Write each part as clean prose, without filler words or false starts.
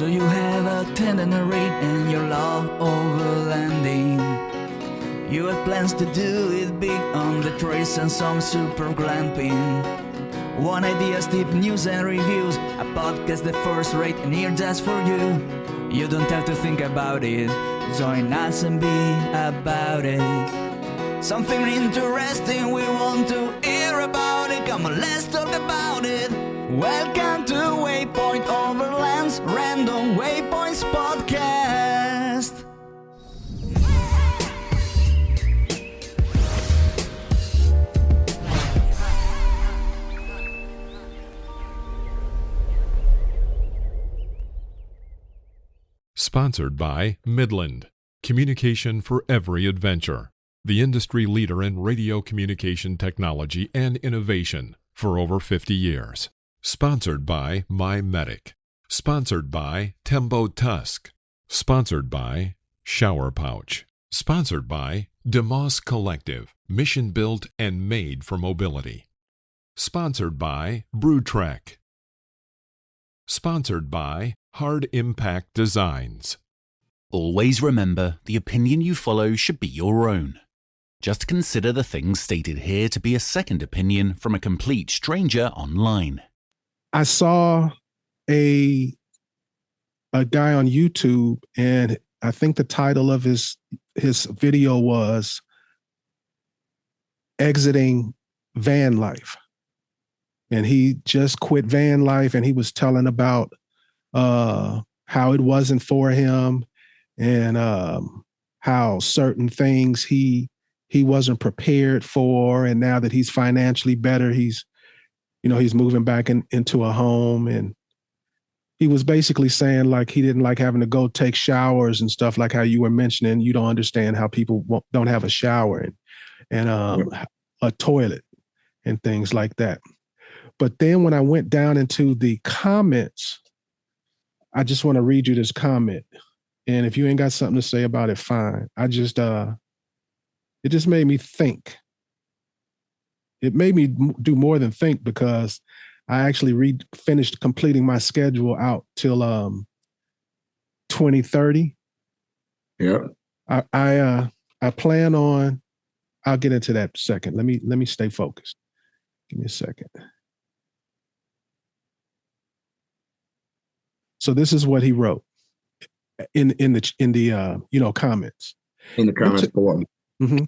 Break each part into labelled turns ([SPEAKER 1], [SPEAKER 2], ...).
[SPEAKER 1] So you have a tender read and you love overlanding. You have plans to do it big on the trails and some super glamping. One ideas, tip, news and reviews, a podcast the first rate and here just for you. You don't have to think about it, join us and be about it. Something interesting we want to hear about it, come on let's talk about it. Welcome to Waypoint Overland's Random Waypoints podcast.
[SPEAKER 2] Sponsored by Midland, communication for every adventure, the industry leader in radio communication technology and innovation for over 50 years. Sponsored by My Medic. Sponsored by Tembo Tusk. Sponsored by Shower Pouch. Sponsored by DeMoss Collective, mission built and made for mobility. Sponsored by BrewTrek. Sponsored by Hard Impact Designs.
[SPEAKER 3] Always remember, the opinion you follow should be your own. Just consider the things stated here to be a second opinion from a complete stranger online.
[SPEAKER 4] I saw a guy on YouTube, and I think the title of his video was Exiting Van Life. And he just quit van life, and he was telling about how it wasn't for him, and how certain things he wasn't prepared for, and now that he's financially better, he's moving back into a home. And he was basically saying like he didn't like having to go take showers and stuff, like how you were mentioning. You don't understand how people don't have a shower and a toilet and things like that. But then when I went down into the comments, I just want to read you this comment. And if you ain't got something to say about it, fine. It just made me think. It made me do more than think, because I actually finished completing my schedule out till 2030.
[SPEAKER 5] Yeah.
[SPEAKER 4] I plan on, I'll get into that second. Let me stay focused. Give me a second. So this is what he wrote in the comments.
[SPEAKER 5] In the comments below.
[SPEAKER 4] Mm-hmm.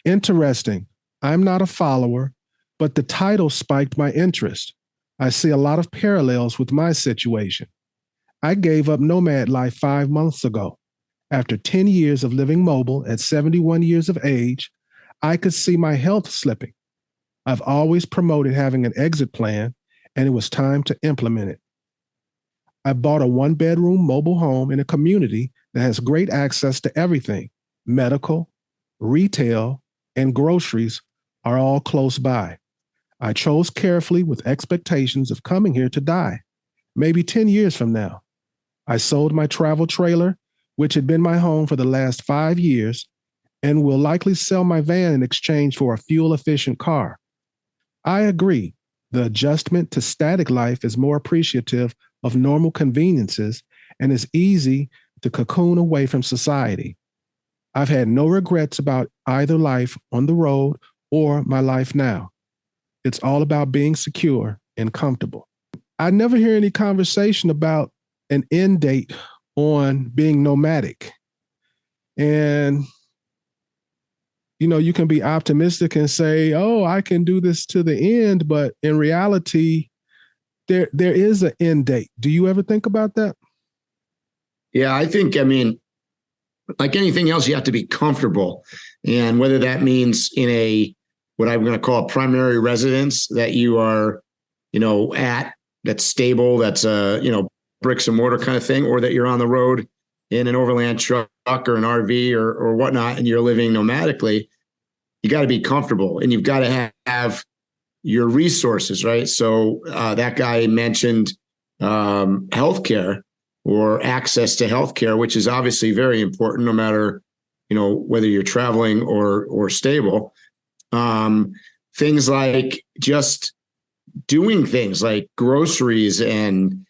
[SPEAKER 4] Interesting. I'm not a follower, but the title spiked my interest. I see a lot of parallels with my situation. I gave up nomad life 5 months ago. After 10 years of living mobile at 71 years of age, I could see my health slipping. I've always promoted having an exit plan, and it was time to implement it. I bought a 1-bedroom mobile home in a community that has great access to everything. Medical, retail, and groceries are all close by. I chose carefully with expectations of coming here to die, maybe 10 years from now. I sold my travel trailer, which had been my home for the last 5 years, and will likely sell my van in exchange for a fuel-efficient car. I agree, the adjustment to static life is more appreciative of normal conveniences and is easy to cocoon away from society. I've had no regrets about either life on the road or my life now. It's all about being secure and comfortable. I never hear any conversation about an end date on being nomadic. And, you can be optimistic and say, oh, I can do this to the end. But in reality, there is an end date. Do you ever think about that?
[SPEAKER 5] Yeah, I think, like anything else, you have to be comfortable. And whether that means in what I'm going to call a primary residence that you are, at, that's stable, that's bricks and mortar kind of thing, or that you're on the road in an overland truck or an RV or whatnot, and you're living nomadically, you got to be comfortable, and you've got to have your resources, right? So that guy mentioned healthcare or access to healthcare, which is obviously very important, no matter whether you're traveling or stable. Things like just doing things like groceries and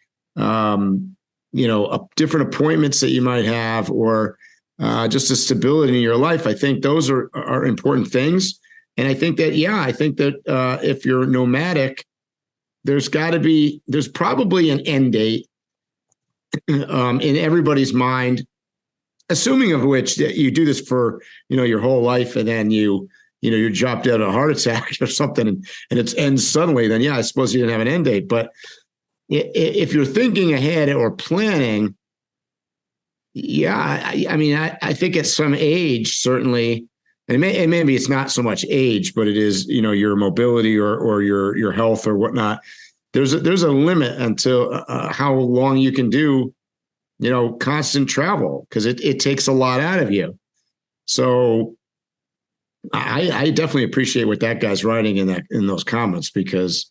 [SPEAKER 5] different appointments that you might have, or just a stability in your life. I think those are important things. And I think that, if you're nomadic, there's probably an end date in everybody's mind, assuming of which that you do this for, your whole life, and then you're dropped out of a heart attack or something, and it ends suddenly, then I suppose you didn't have an end date. But if you're thinking ahead or planning, I think at some age, certainly, and maybe it's not so much age, but it is, your mobility or your health or whatnot. There's a limit until how long you can do, constant travel, because it takes a lot out of you. So I definitely appreciate what that guy's writing in those comments, because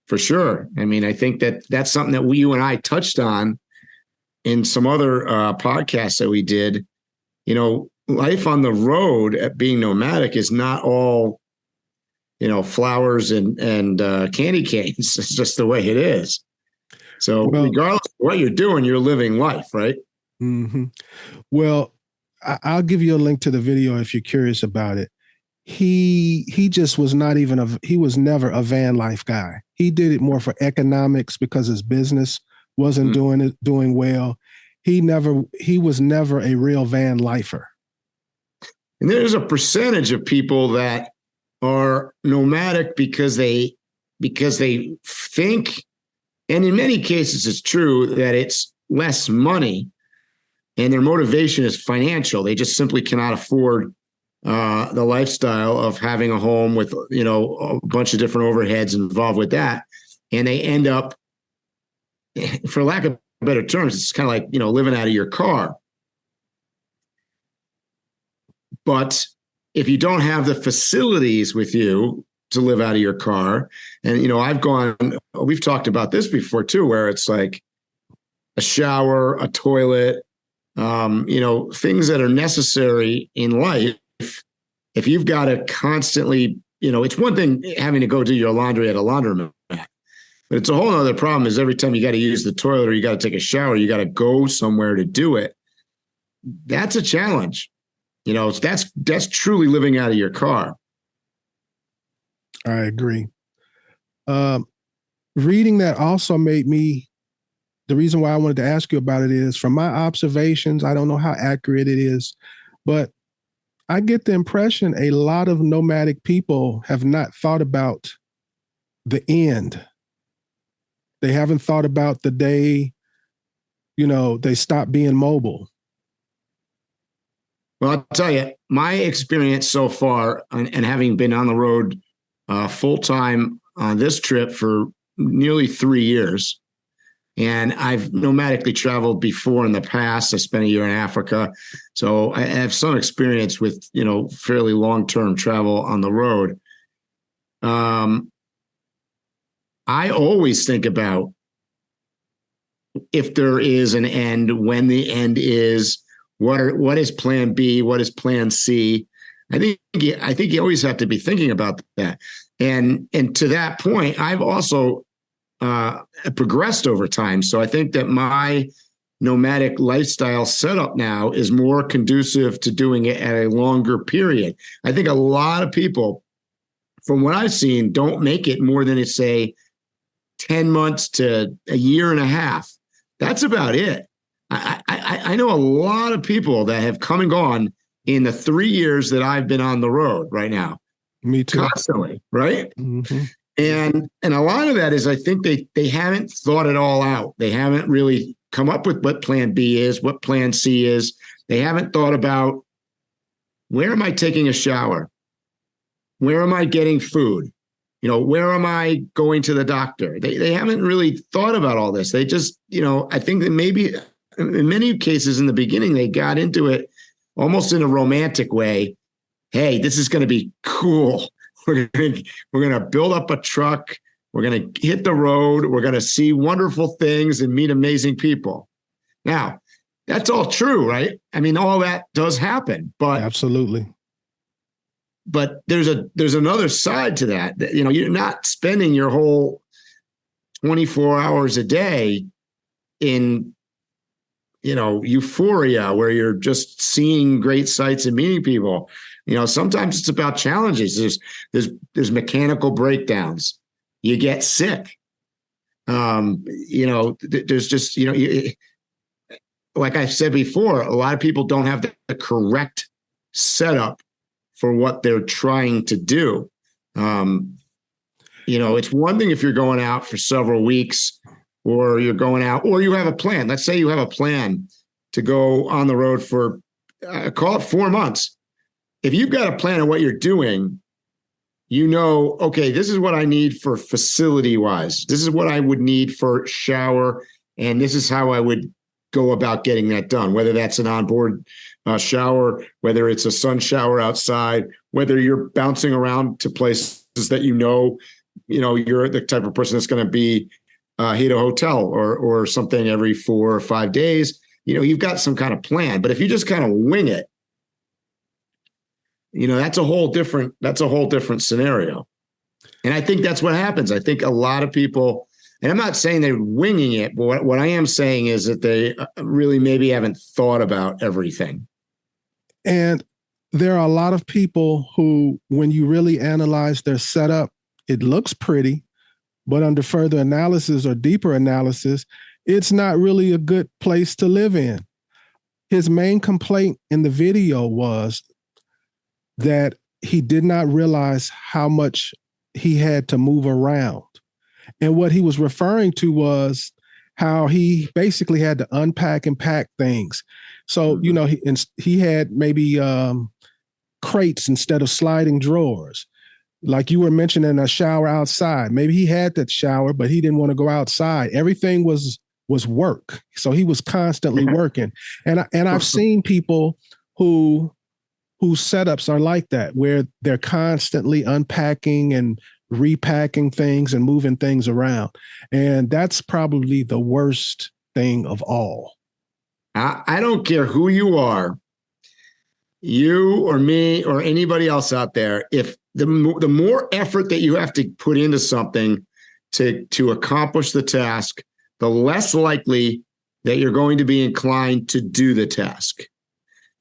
[SPEAKER 5] for sure, I think that's something that you and I touched on in some other podcasts that we did. Life on the road at being nomadic is not all, flowers and candy canes. It's just the way it is. So regardless of what you're doing, you're living life, right?
[SPEAKER 4] Mm-hmm. Well, I'll give you a link to the video if you're curious about it. He just was he was never a van life guy. He did it more for economics because his business wasn't doing well. He was never a real van lifer.
[SPEAKER 5] And there's a percentage of people that are nomadic because they think, and in many cases it's true, that it's less money and their motivation is financial. They just simply cannot afford the lifestyle of having a home with, a bunch of different overheads involved with that. And they end up, for lack of better terms, it's kind of like, living out of your car. But if you don't have the facilities with you to live out of your car, and, we've talked about this before too, where it's like a shower, a toilet, things that are necessary in life. If you've got to constantly, it's one thing having to go do your laundry at a laundromat, but it's a whole other problem is every time you got to use the toilet or you got to take a shower, you got to go somewhere to do it. That's a challenge. That's truly living out of your car.
[SPEAKER 4] I agree. Reading that also made me, the reason why I wanted to ask you about it is, from my observations, I don't know how accurate it is, but I get the impression a lot of nomadic people have not thought about the end. They haven't thought about the day, they stop being mobile.
[SPEAKER 5] Well, I'll tell you, my experience so far, and having been on the road full-time on this trip for nearly 3 years, and I've nomadically traveled before in the past. I spent a year in Africa. So I have some experience with, fairly long-term travel on the road. I always think about if there is an end, when the end is, what is plan B? What is plan C? I think you always have to be thinking about that. And to that point, I've also progressed over time. So I think that my nomadic lifestyle setup now is more conducive to doing it at a longer period. I think a lot of people, from what I've seen, don't make it more than, say, 10 months to a year and a half. That's about it. I know a lot of people that have come and gone in the 3 years that I've been on the road right now.
[SPEAKER 4] Me too.
[SPEAKER 5] Constantly, right?
[SPEAKER 4] Mm-hmm.
[SPEAKER 5] And a lot of that is, I think they haven't thought it all out. They haven't really come up with what plan B is, what plan C is. They haven't thought about, where am I taking a shower? Where am I getting food? Where am I going to the doctor? They haven't really thought about all this. They just, I think that maybe in many cases in the beginning, they got into it almost in a romantic way. Hey, this is going to be cool. We're going to build up a truck. We're going to hit the road. We're going to see wonderful things and meet amazing people. Now, that's all true, right? All that does happen, but
[SPEAKER 4] absolutely.
[SPEAKER 5] But there's another side to that. You're not spending your whole 24 hours a day in euphoria where you're just seeing great sights and meeting people. Sometimes it's about challenges. There's mechanical breakdowns. You get sick. There's just, like I said before, a lot of people don't have the correct setup for what they're trying to do. It's one thing if you're going out for several weeks, or you're going out, or you have a plan. Let's say you have a plan to go on the road for, call it 4 months. If you've got a plan of what you're doing, okay, this is what I need for facility wise. This is what I would need for shower. And this is how I would go about getting that done, whether that's an onboard shower, whether it's a sun shower outside, whether you're bouncing around to places that you're the type of person that's going to be hit a hotel or something every 4 or 5 days. You've got some kind of plan. But if you just kind of wing it, that's a whole different scenario. And I think that's what happens. I think a lot of people, and I'm not saying they're winging it, but what I am saying is that they really maybe haven't thought about everything.
[SPEAKER 4] And there are a lot of people who, when you really analyze their setup, it looks pretty, but under further analysis or deeper analysis, it's not really a good place to live in. His main complaint in the video was that he did not realize how much he had to move around. And what he was referring to was how he basically had to unpack and pack things. So, he had maybe crates instead of sliding drawers. Like you were mentioning, a shower outside. Maybe he had that shower, but he didn't want to go outside. Everything was work. So he was constantly working. And I've seen people whose setups are like that, where they're constantly unpacking and repacking things and moving things around. And that's probably the worst thing of all.
[SPEAKER 5] I don't care who you are, you or me or anybody else out there, if the more effort that you have to put into something to accomplish the task, the less likely that you're going to be inclined to do the task.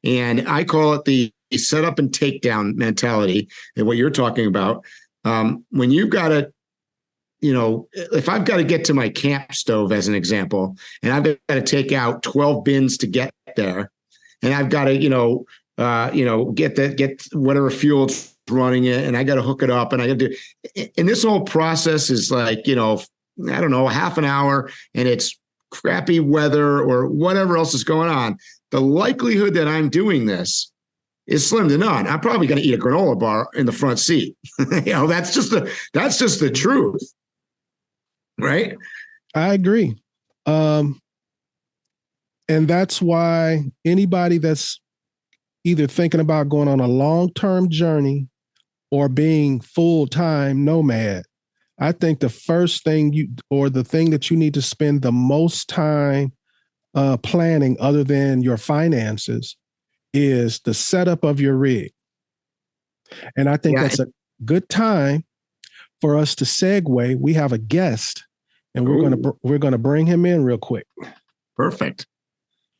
[SPEAKER 5] And I call it the setup and takedown mentality, and what you're talking about. When you've got to, if I've got to get to my camp stove as an example, and I've got to take out 12 bins to get there, and I've got to, get whatever fuel it's running it, and I got to hook it up, and I got to do, and this whole process is like, I don't know, half an hour, and it's crappy weather or whatever else is going on. The likelihood that I'm doing this is slim to none. I'm probably going to eat a granola bar in the front seat. That's just the truth. Right.
[SPEAKER 4] I agree. And that's why anybody that's either thinking about going on a long-term journey or being full-time nomad, I think the first thing the thing that you need to spend the most time planning, other than your finances, is the setup of your rig. And I think that's a good time for us to segue. We have a guest, and we're gonna bring him in real quick.
[SPEAKER 5] Perfect.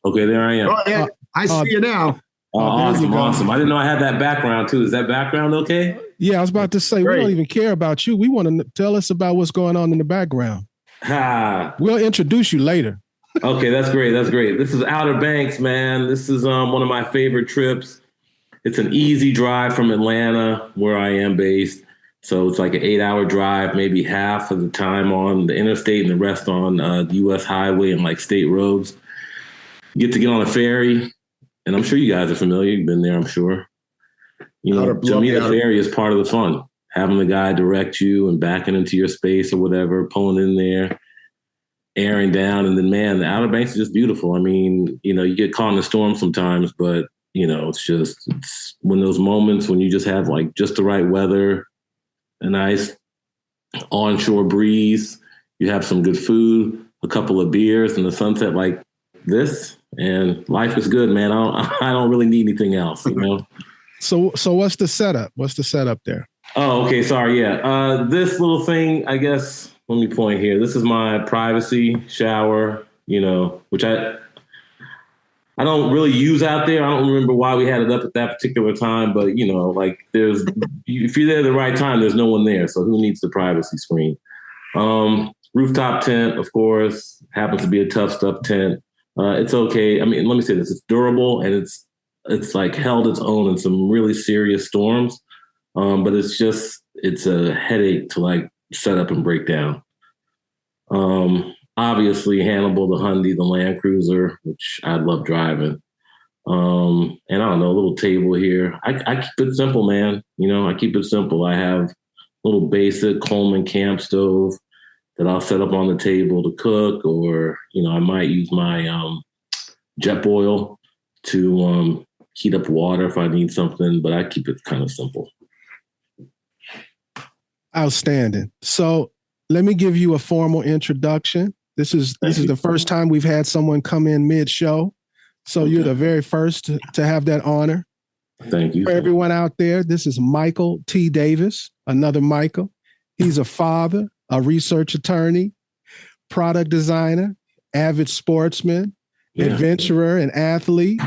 [SPEAKER 6] Okay, there I am.
[SPEAKER 5] Oh, yeah. I see you now.
[SPEAKER 6] Oh, awesome. I didn't know I had that background too. Is that background okay?
[SPEAKER 4] Yeah, I was about to say,
[SPEAKER 5] Great.
[SPEAKER 4] We don't even care about you. We want to tell us about what's going on in the background. We'll introduce you later.
[SPEAKER 6] Okay, that's great. That's great. This is Outer Banks, man. This is one of my favorite trips. It's an easy drive from Atlanta, where I am based. So it's like an 8-hour drive, maybe half of the time on the interstate and the rest on the U.S. highway and like state roads. You get to get on a ferry, and I'm sure you guys are familiar. You've been there, I'm sure. To me, the ferry is part of the fun. Having the guy direct you and backing into your space or whatever, pulling in there, airing down. And then, man, the Outer Banks is just beautiful. I mean, you get caught in the storm sometimes, but, it's when those moments when you just have like just the right weather, a nice onshore breeze, you have some good food, a couple of beers, and the sunset like this, and life is good, man. I don't really need anything else,
[SPEAKER 4] So what's the setup? What's the setup there?
[SPEAKER 6] Oh, okay. Sorry. Yeah. This little thing, I guess, let me point here. This is my privacy shower, which I don't really use out there. I don't remember why we had it up at that particular time, but like if you're there at the right time, there's no one there. So who needs the privacy screen? Rooftop tent, of course, happens to be a Tough Stuff tent. It's okay. I mean, let me say this: it's durable and it's like held its own in some really serious storms. But it's a headache to like set up and break down. Obviously, Hannibal, the Hyundai, the Land Cruiser, which I love driving. And I don't know, a little table here. I keep it simple, man. I keep it simple. I have a little basic Coleman camp stove that I'll set up on the table to cook, or, I might use my jet boil to heat up water if I need something, but I keep it kind of simple.
[SPEAKER 4] Outstanding. So let me give you a formal introduction. This is the first time we've had someone come in mid-show. So You're the very first to have that honor.
[SPEAKER 6] Thank you.
[SPEAKER 4] For everyone out there, this is Michael T. Davis, another Michael. He's a father, a research attorney, product designer, avid sportsman, adventurer, and athlete.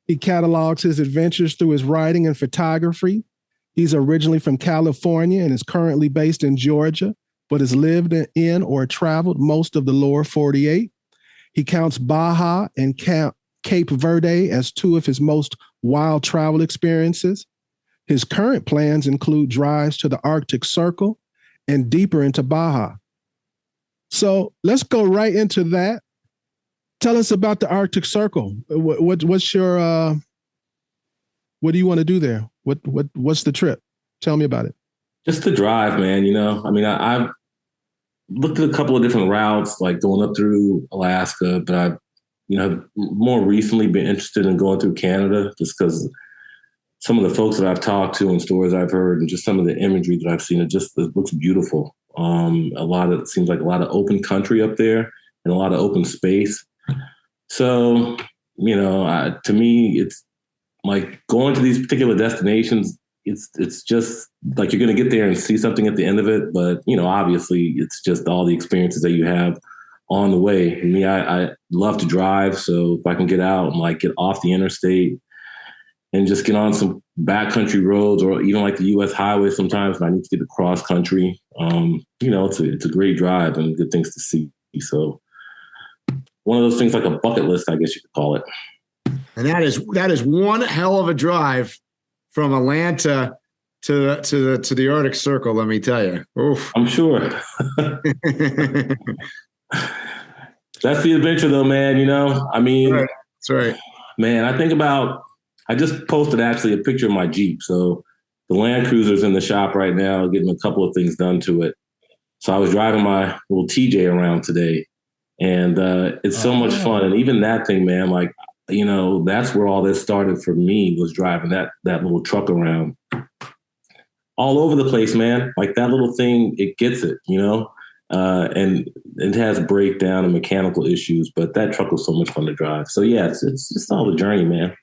[SPEAKER 4] He catalogs his adventures through his writing and photography. He's originally from California and is currently based in Georgia, but has lived in or traveled most of the lower 48. He counts Baja and Cape Verde as two of his most wild travel experiences. His current plans include drives to the Arctic Circle and deeper into Baja. So let's go right into that. Tell us about the Arctic Circle. What's your, what do you want to do there? What's the trip? Tell me about it.
[SPEAKER 6] Just the drive, man. I mean, I've looked at a couple of different routes, like going up through Alaska, but I've, more recently been interested in going through Canada just because some of the folks that I've talked to and stories I've heard and just some of the imagery that I've seen, it looks beautiful. It seems like a lot of open country up there and a lot of open space. So, to me, it's like going to these particular destinations. It's just like you're going to get there and see something at the end of it. But, obviously it's just all the experiences that you have on the way. I love to drive. So if I can get out and like get off the interstate and just get on some backcountry roads or even like the U.S. highway sometimes when I need to get across country, it's a great drive and good things to see. So one of those things like a bucket list, I guess you could call it.
[SPEAKER 5] And that is one hell of a drive from Atlanta to the Arctic Circle, let me tell you. Oof.
[SPEAKER 6] I'm sure. That's the adventure though, man. I mean,
[SPEAKER 5] that's right.
[SPEAKER 6] Man, I just posted actually a picture of my Jeep. So the Land Cruiser's in the shop right now, getting a couple of things done to it. So I was driving my little TJ around today, and it's so much fun. And even that thing, man, like, that's where all this started for me, was driving that little truck around all over the place, man. Like that little thing, it gets it, and it has breakdown and mechanical issues, but that truck was so much fun to drive. So yeah, it's just all the journey, man.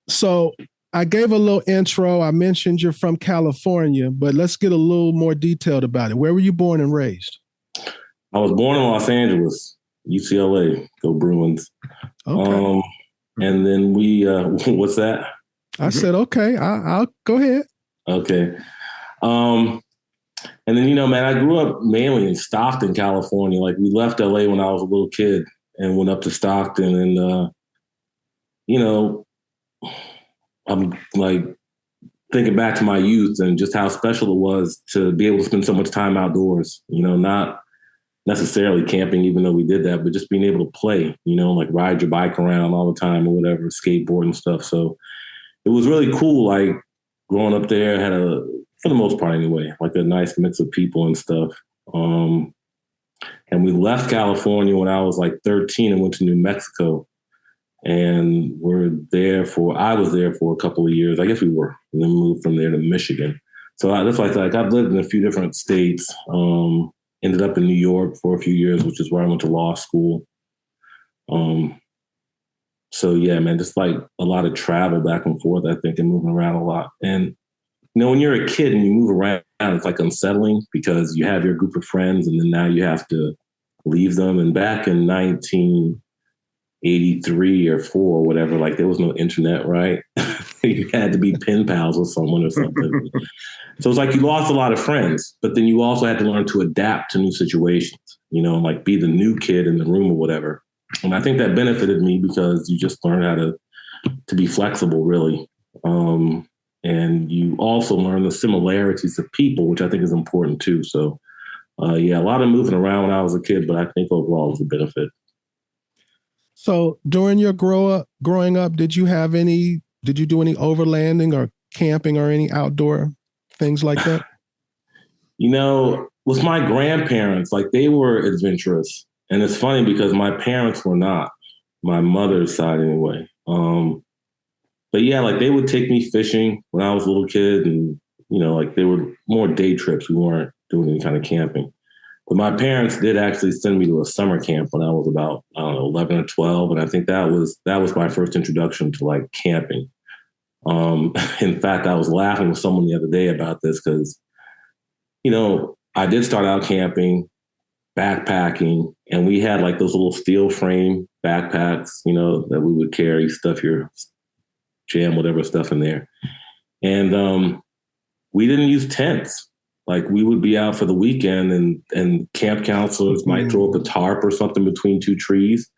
[SPEAKER 4] So I gave a little intro. I mentioned you're from California, but let's get a little more detailed about it. Where were you born and raised?
[SPEAKER 6] I was born in Los Angeles, UCLA, go Bruins.
[SPEAKER 4] Okay.
[SPEAKER 6] And then we, what's that?
[SPEAKER 4] I said, okay, I'll go ahead.
[SPEAKER 6] Okay. And then, man, I grew up mainly in Stockton, California. Like we left LA when I was a little kid and went up to Stockton. And, I'm like thinking back to my youth and just how special it was to be able to spend so much time outdoors, not necessarily camping, even though we did that, but just being able to play, like ride your bike around all the time or whatever, skateboard and stuff. So it was really cool. Like growing up there, had for the most part anyway, like a nice mix of people and stuff. And we left California when I was like 13 and went to New Mexico. And I was there for a couple of years. I guess we were, and then moved from there to Michigan. So that's like I've lived in a few different states. Ended up in New York for a few years, which is where I went to law school. So yeah, man, just like a lot of travel back and forth, I think, and moving around a lot. And when you're a kid and you move around, it's like unsettling because you have your group of friends and then now you have to leave them. And back in 83 or 4 or whatever, like there was no internet, right? You had to be pen pals with someone or something. So it's like you lost a lot of friends, but then you also had to learn to adapt to new situations, like be the new kid in the room or whatever. And I think that benefited me because you just learn how to be flexible, really. And you also learn the similarities of people, which I think is important too. So, a lot of moving around when I was a kid, but I think overall it was a benefit.
[SPEAKER 4] So during your growing up, did you do any overlanding or camping or any outdoor things like that?
[SPEAKER 6] With my grandparents, like they were adventurous. And it's funny because my parents were not, my mother's side anyway. But yeah, like they would take me fishing when I was a little kid, and like they were more day trips. We weren't doing any kind of camping. But my parents did actually send me to a summer camp when I was about 11 or 12, and I think that was my first introduction to like camping. In fact, I was laughing with someone the other day about this because, I did start out camping, backpacking, and we had like those little steel frame backpacks, that we would carry, stuff your jam, whatever stuff in there. And we didn't use tents. Like we would be out for the weekend and camp counselors might throw up a tarp or something between 2 trees.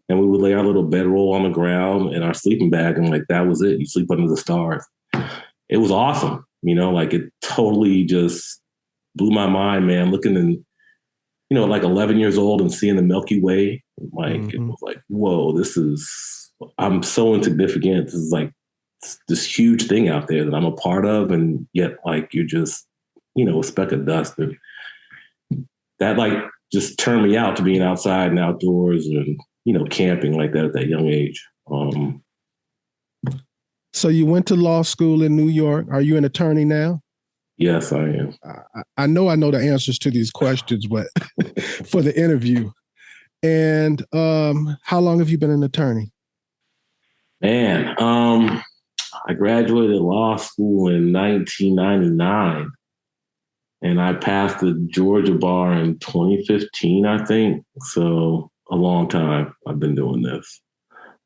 [SPEAKER 6] And we would lay our little bedroll on the ground and our sleeping bag. And like, that was it. You sleep under the stars. It was awesome. Like it totally just blew my mind, man, looking in, like 11 years old and seeing the Milky Way. Like, It was like, whoa, I'm so insignificant. This is like this huge thing out there that I'm a part of. And yet like, you're just, a speck of dust. And that like just turned me out to being outside and outdoors and, camping like that at that young age.
[SPEAKER 4] So you went to law school in New York. Are you an attorney now?
[SPEAKER 6] Yes, I am.
[SPEAKER 4] I know the answers to these questions, but for the interview. And how long have you been an attorney?
[SPEAKER 6] Man, I graduated law school in 1999. And I passed the Georgia bar in 2015, I think. So a long time I've been doing this.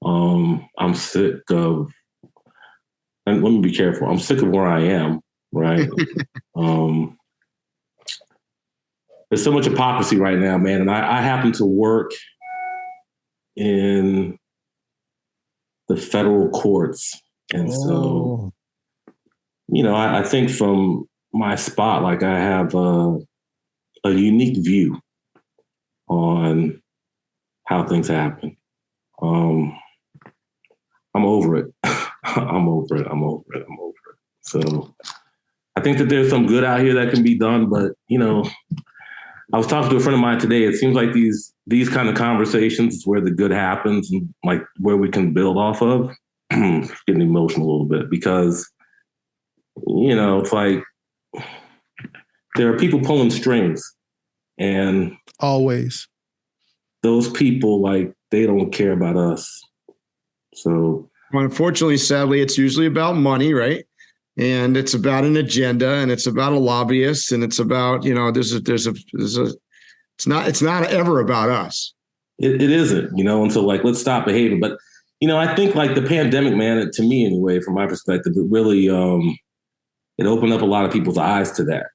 [SPEAKER 6] I'm sick of, and let me be careful, I'm sick of where I am, right? There's so much hypocrisy right now, man. And I happen to work in the federal courts. And so, I think from my spot, like I have a unique view on how things happen. I'm over it. I'm over it. So I think that there's some good out here that can be done, but I was talking to a friend of mine today. It seems like these kind of conversations is where the good happens and like where we can build off of. Getting emotional a little bit because, it's like, there are people pulling strings, and
[SPEAKER 4] always
[SPEAKER 6] those people, like, they don't care about us. So
[SPEAKER 5] unfortunately, sadly, it's usually about money, right? And it's about an agenda, and it's about a lobbyist, and it's about, it's not ever about us.
[SPEAKER 6] It isn't, and so like, let's stop behaving. But, I think like the pandemic, man, to me anyway, from my perspective, it really, it opened up a lot of people's eyes to that,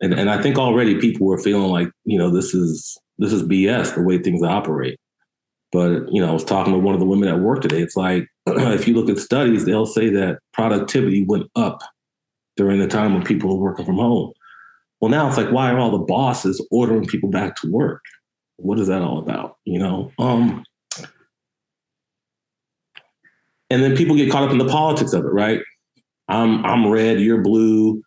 [SPEAKER 6] and I think already people were feeling like, this is BS, the way things operate. But, I was talking to one of the women at work today. It's like, if you look at studies, they'll say that productivity went up during the time when people were working from home. Well, now it's like, why are all the bosses ordering people back to work? What is that all about? And then people get caught up in the politics of it, right? I'm red, you're blue,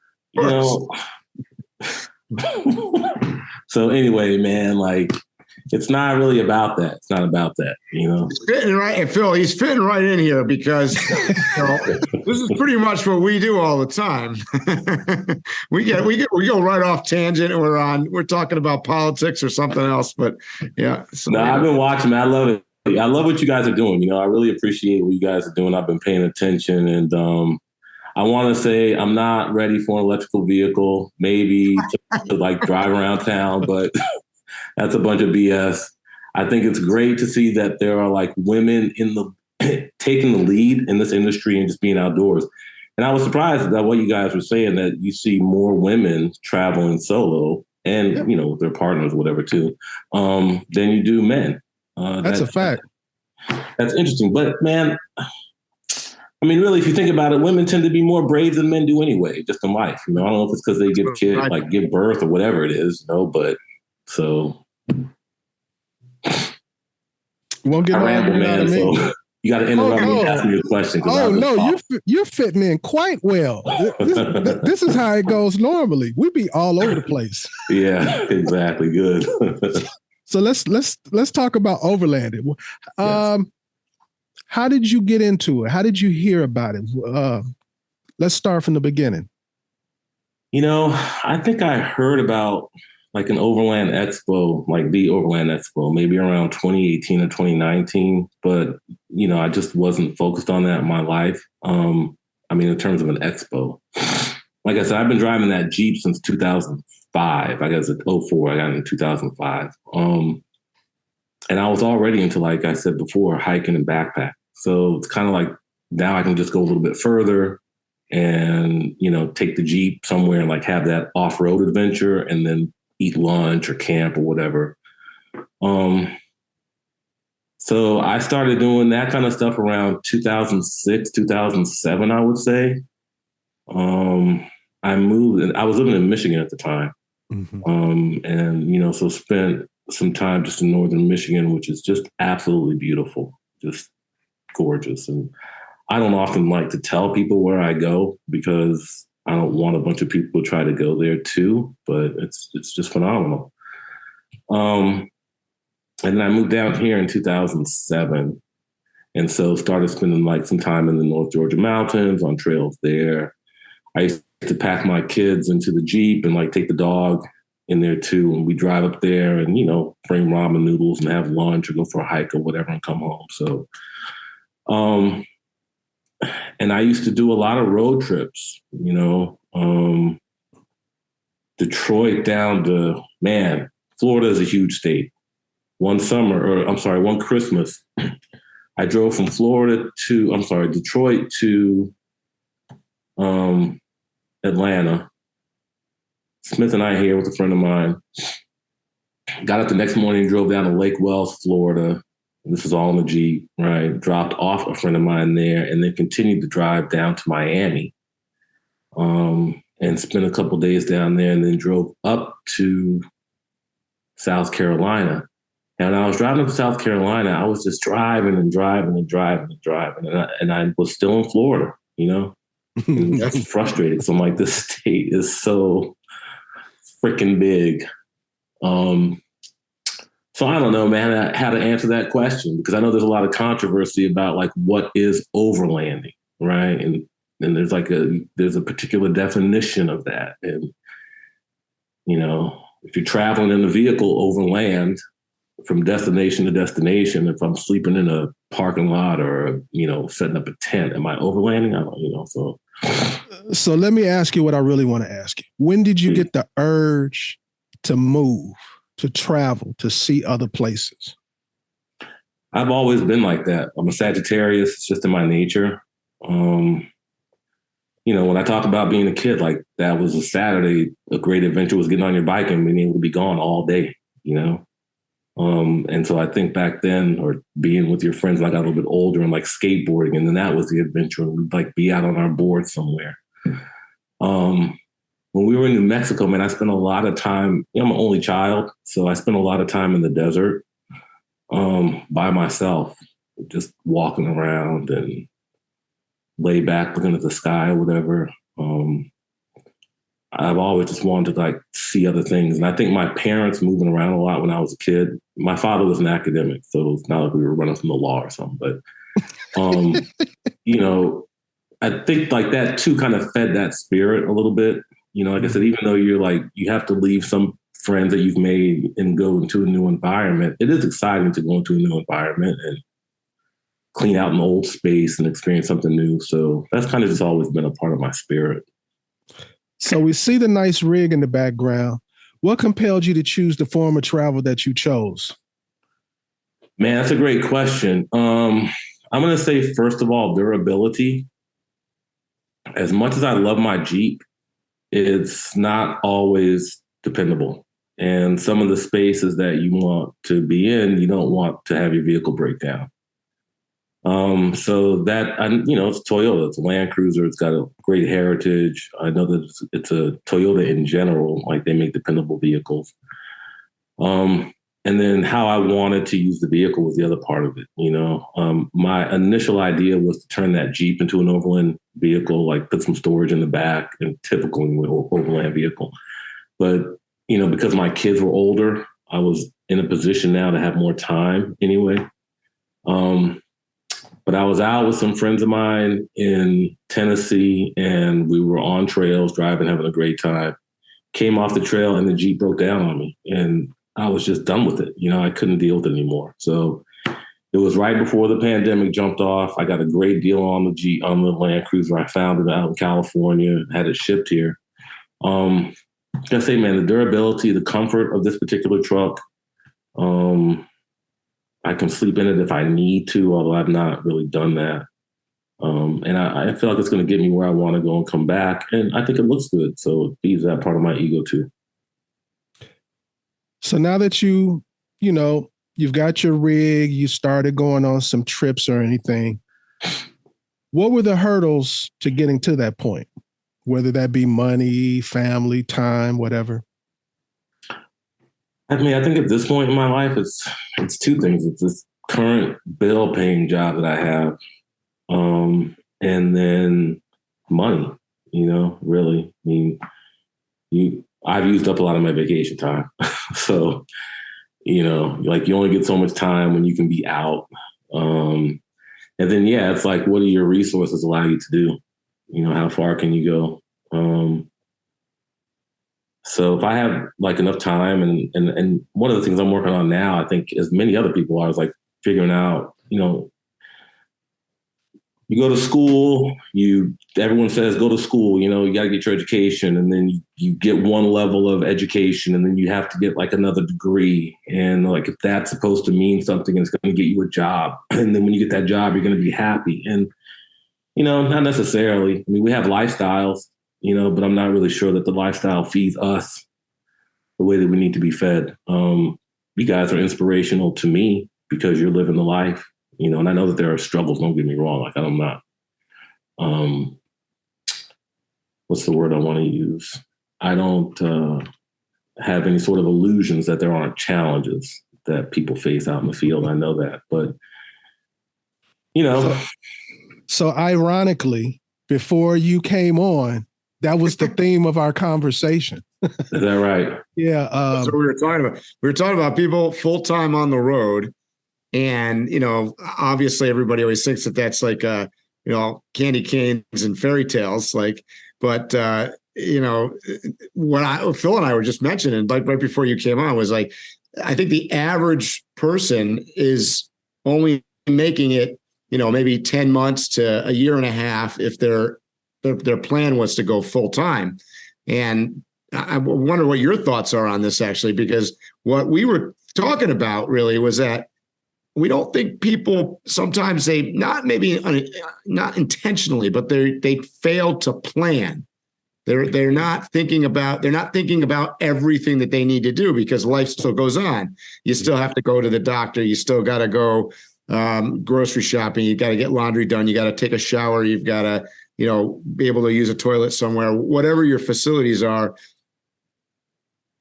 [SPEAKER 6] So anyway, man, like, it's not really about that. It's not about that,
[SPEAKER 5] It's fitting right, and Phil, he's fitting right in here because this is pretty much what we do all the time. we go right off tangent, and we're talking about politics or something else. But yeah, so,
[SPEAKER 6] I've been watching, man. I love it. I love what you guys are doing. I really appreciate what you guys are doing. I've been paying attention, and I want to say I'm not ready for an electrical vehicle, maybe to like drive around town, but that's a bunch of BS. I think it's great to see that there are like women in the taking the lead in this industry and just being outdoors. And I was surprised at what you guys were saying, that you see more women traveling solo and, you know, with their partners, whatever, too, than you do men.
[SPEAKER 4] That's a fact.
[SPEAKER 6] That's interesting. But, man, I mean, really, if you think about it, women tend to be more brave than men do anyway, just in life. You know, I don't know if it's because they give birth or whatever it is, you know, but so.
[SPEAKER 4] Won't get
[SPEAKER 6] I ramble, man, so you got to interrupt me and ask me a question.
[SPEAKER 4] Oh, no, you're fitting in quite well. This is how it goes normally. We be all over the place.
[SPEAKER 6] Yeah, exactly. Good.
[SPEAKER 4] So let's talk about Overlanding. How did you get into it? How did you hear about it? Let's start from the beginning.
[SPEAKER 6] You know, I think I heard about like an Overland Expo, like the Overland Expo, maybe around 2018 or 2019. But, you know, I just wasn't focused on that in my life. I mean, in terms of an expo. Like I said, I've been driving that Jeep since 2005. I guess it's 04. I got it in 2005. And I was already into, like I said before, hiking and backpack. So it's kind of like now I can just go a little bit further and, you know, take the Jeep somewhere and like have that off-road adventure and then eat lunch or camp or whatever. So I started doing that kind of stuff around 2006, 2007, I would say. I moved, and I was living in Michigan at the time. Mm-hmm. And, you know, so spent some time just in northern Michigan, which is just absolutely beautiful, just gorgeous. And I don't often like to tell people where I go because I don't want a bunch of people to try to go there too, but it's just phenomenal. And then I moved down here in 2007. And so started spending like some time in the North Georgia mountains on trails there. I used to pack my kids into the Jeep and like take the dog in there too. And we drive up there and, you know, bring ramen noodles and have lunch or go for a hike or whatever and come home. So, and I used to do a lot of road trips, you know, Detroit down to, man, Florida is a huge state. One Christmas, I drove from Detroit to Atlanta. Smith and I here with a friend of mine. Got up the next morning, drove down to Lake Wells, Florida. This is all in the Jeep, right? Dropped off a friend of mine there and then continued to drive down to Miami and spent a couple days down there and then drove up to South Carolina. And when I was driving up to South Carolina, I was just driving and I was still in Florida, you know? That's frustrating. So I'm like, this state is so freaking big. So I don't know, man, how to answer that question, because I know there's a lot of controversy about like what is overlanding, right? And there's like there's a particular definition of that. And, you know, if you're traveling in a vehicle overland from destination to destination, if I'm sleeping in a parking lot or, you know, setting up a tent, am I overlanding? I don't, you know, so.
[SPEAKER 4] So let me ask you what I really want to ask you. When did you get the urge to move, to travel, to see other places?
[SPEAKER 6] I've always been like that. I'm a Sagittarius. It's just in my nature. You know, when I talk about being a kid, like that was a Saturday, a great adventure was getting on your bike and being able to be gone all day, you know? And so I think back then, or being with your friends when I got a little bit older and like skateboarding, and then that was the adventure. We'd like be out on our board somewhere. When we were in New Mexico, man, I spent a lot of time, you know, I'm an only child, so I spent a lot of time in the desert by myself, just walking around and lay back, looking at the sky or whatever. I've always just wanted to like see other things. And I think my parents moving around a lot when I was a kid, my father was an academic, so it's not like we were running from the law or something, but, you know, I think like that too kind of fed that spirit a little bit. You know, like I said, even though you're like, you have to leave some friends that you've made and go into a new environment, it is exciting to go into a new environment and clean out an old space and experience something new. So that's kind of just always been a part of my spirit.
[SPEAKER 4] So we see the nice rig in the background. What compelled you to choose the form of travel that you chose?
[SPEAKER 6] Man, that's a great question. I'm going to say, first of all, durability. As much as I love my Jeep, it's not always dependable. And some of the spaces that you want to be in, you don't want to have your vehicle break down. So that, it's Toyota, it's a Land Cruiser. It's got a great heritage. I know that it's a Toyota in general, like they make dependable vehicles. And then how I wanted to use the vehicle was the other part of it. My initial idea was to turn that Jeep into an Overland vehicle, like put some storage in the back, and typical Overland vehicle. But, because my kids were older, I was in a position now to have more time anyway. But I was out with some friends of mine in Tennessee, and we were on trails, driving, having a great time. Came off the trail, and the Jeep broke down on me, and I was just done with it. I couldn't deal with it anymore. So it was right before the pandemic jumped off. I got a great deal on the Land Cruiser. I found it out in California, had it shipped here. I gotta say, man, the durability, the comfort of this particular truck. I can sleep in it if I need to, although I've not really done that. And I feel like it's going to get me where I want to go and come back. And I think it looks good. So it feeds that part of my ego too.
[SPEAKER 4] So now that you've got your rig, you started going on some trips or anything, what were the hurdles to getting to that point? Whether that be money, family, time, whatever.
[SPEAKER 6] I mean, I think at this point in my life, it's two things. It's this current bill paying job that I have. And then money, really. I mean, I've used up a lot of my vacation time. So, you only get so much time when you can be out. And then, it's like, what do your resources allow you to do? How far can you go? So if I have like enough time and one of the things I'm working on now, I think as many other people are, is like figuring out, you go to school, everyone says, go to school, you got to get your education, and then you get one level of education, and then you have to get like another degree. And like, if that's supposed to mean something, it's going to get you a job. And then when you get that job, you're going to be happy. And, not necessarily. I mean, we have lifestyles, but I'm not really sure that the lifestyle feeds us the way that we need to be fed. You guys are inspirational to me because you're living the life. And I know that there are struggles, don't get me wrong. Like, I'm not, what's the word I want to use? I don't have any sort of illusions that there aren't challenges that people face out in the field. I know that, but,
[SPEAKER 4] So ironically, before you came on, that was the theme of our conversation.
[SPEAKER 6] Is that right?
[SPEAKER 4] Yeah.
[SPEAKER 5] That's what we were talking about. We were talking about people full-time on the road. And, obviously everybody always thinks that that's like, candy canes and fairy tales, but what Phil and I were just mentioning, like right before you came on, was like, I think the average person is only making it, maybe 10 months to a year and a half if their plan was to go full time. And I wonder what your thoughts are on this, actually, because what we were talking about really was that we don't think people sometimes not intentionally, but they fail to plan. They're not thinking about everything that they need to do because life still goes on. You still have to go to the doctor. You still got to go grocery shopping. You got to get laundry done. You got to take a shower. You've got to, be able to use a toilet somewhere. Whatever your facilities are,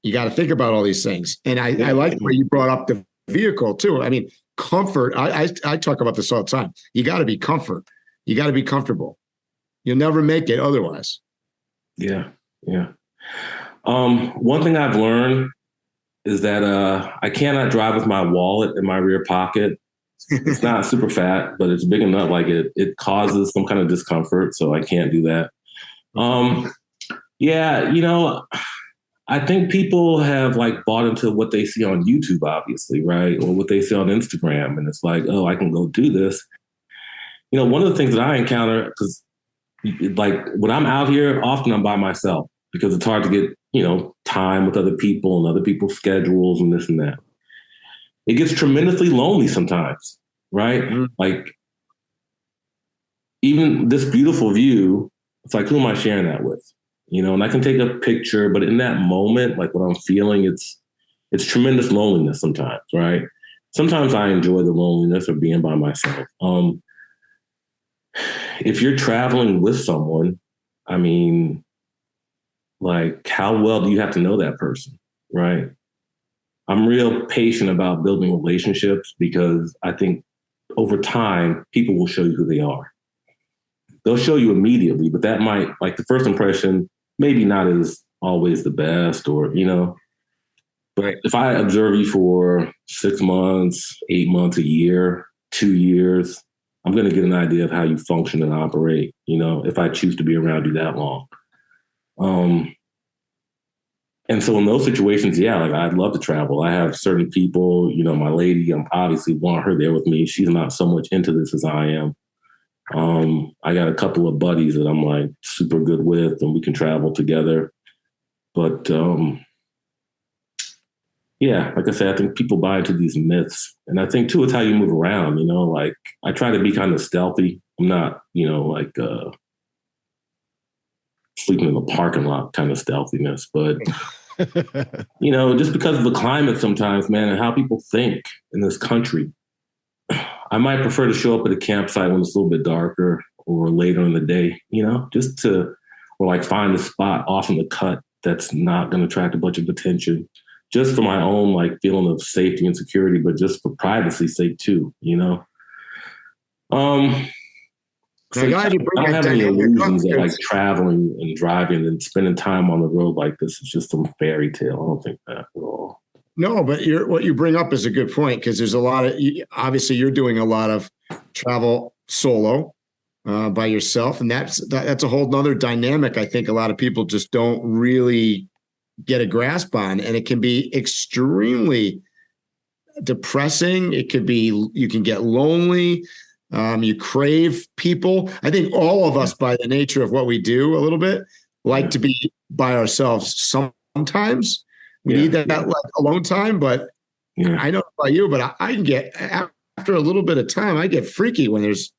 [SPEAKER 5] you got to think about all these things. And I like the way you brought up the vehicle too. I mean, comfort. I talk about this all the time. You got to be comfort. You got to be comfortable. You'll never make it otherwise.
[SPEAKER 6] Yeah. One thing I've learned is that I cannot drive with my wallet in my rear pocket. It's not super fat, but it's big enough. Like it causes some kind of discomfort, so I can't do that. I think people have like bought into what they see on YouTube, obviously, right? Or what they see on Instagram. And it's like, oh, I can go do this. One of the things that I encounter, because like when I'm out here, often I'm by myself because it's hard to get, time with other people and other people's schedules and this and that. it gets tremendously lonely sometimes, right?
[SPEAKER 5] Mm-hmm.
[SPEAKER 6] Like, even this beautiful view, it's like, who am I sharing that with? And I can take a picture, but in that moment, like what I'm feeling, it's tremendous loneliness sometimes, right? Sometimes I enjoy the loneliness of being by myself. If you're traveling with someone, I mean, like, how well do you have to know that person, right? I'm real patient about building relationships because I think over time, people will show you who they are. They'll show you immediately, but that might, like, the first impression, maybe not is always the best, or, but if I observe you for 6 months, 8 months, a year, 2 years, I'm going to get an idea of how you function and operate, if I choose to be around you that long. And so in those situations, yeah, like, I'd love to travel. I have certain people, my lady, I'm obviously want her there with me. She's not so much into this as I am. I got a couple of buddies that I'm like super good with, and we can travel together. But yeah, like I said, I think people buy into these myths. And I think too, it's how you move around, like, I try to be kind of stealthy. I'm not, like sleeping in the parking lot kind of stealthiness, but just because of the climate sometimes, man, and how people think in this country, I might prefer to show up at a campsite when it's a little bit darker or later in the day, just to, or like find a spot off in the cut that's not going to attract a bunch of attention, just for my own like feeling of safety and security, but just for privacy's sake too, So I don't have any illusions that like traveling and driving and spending time on the road like this is just some fairy tale. I don't think that at all.
[SPEAKER 5] No, but what you bring up is a good point, because there's a lot of, obviously you're doing a lot of travel solo by yourself. And that's a whole nother dynamic. I think a lot of people just don't really get a grasp on, and it can be extremely depressing. It could be, you can get lonely. You crave people. I think all of us, by the nature of what we do a little bit, like to be by ourselves. Sometimes we need that like alone time, but I know about you, but I can get, after a little bit of time, I get freaky when there's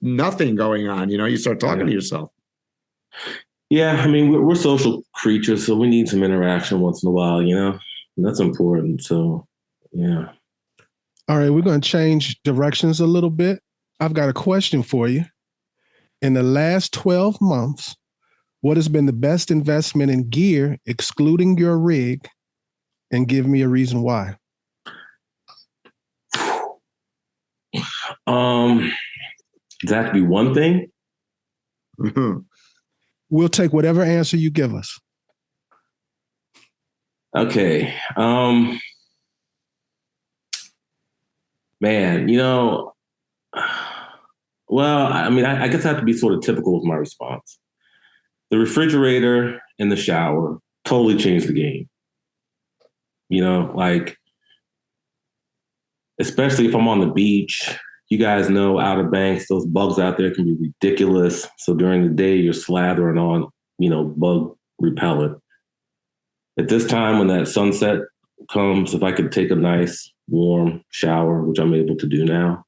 [SPEAKER 5] nothing going on. You start talking to yourself.
[SPEAKER 6] Yeah, I mean, we're social creatures, so we need some interaction once in a while, and that's important. So, yeah.
[SPEAKER 4] All right, we're going to change directions a little bit. I've got a question for you. In the last 12 months, what has been the best investment in gear, excluding your rig, and give me a reason why?
[SPEAKER 6] Does that have to be one thing?
[SPEAKER 5] Mm-hmm.
[SPEAKER 4] We'll take whatever answer you give us.
[SPEAKER 6] Okay. Man, well, I mean, I guess I have to be sort of typical with my response. The refrigerator in the shower totally changed the game. Like, especially if I'm on the beach, you guys know Outer Banks, those bugs out there can be ridiculous. So during the day, you're slathering on, bug repellent. At this time, when that sunset comes, if I could take a nice warm shower, which I'm able to do now,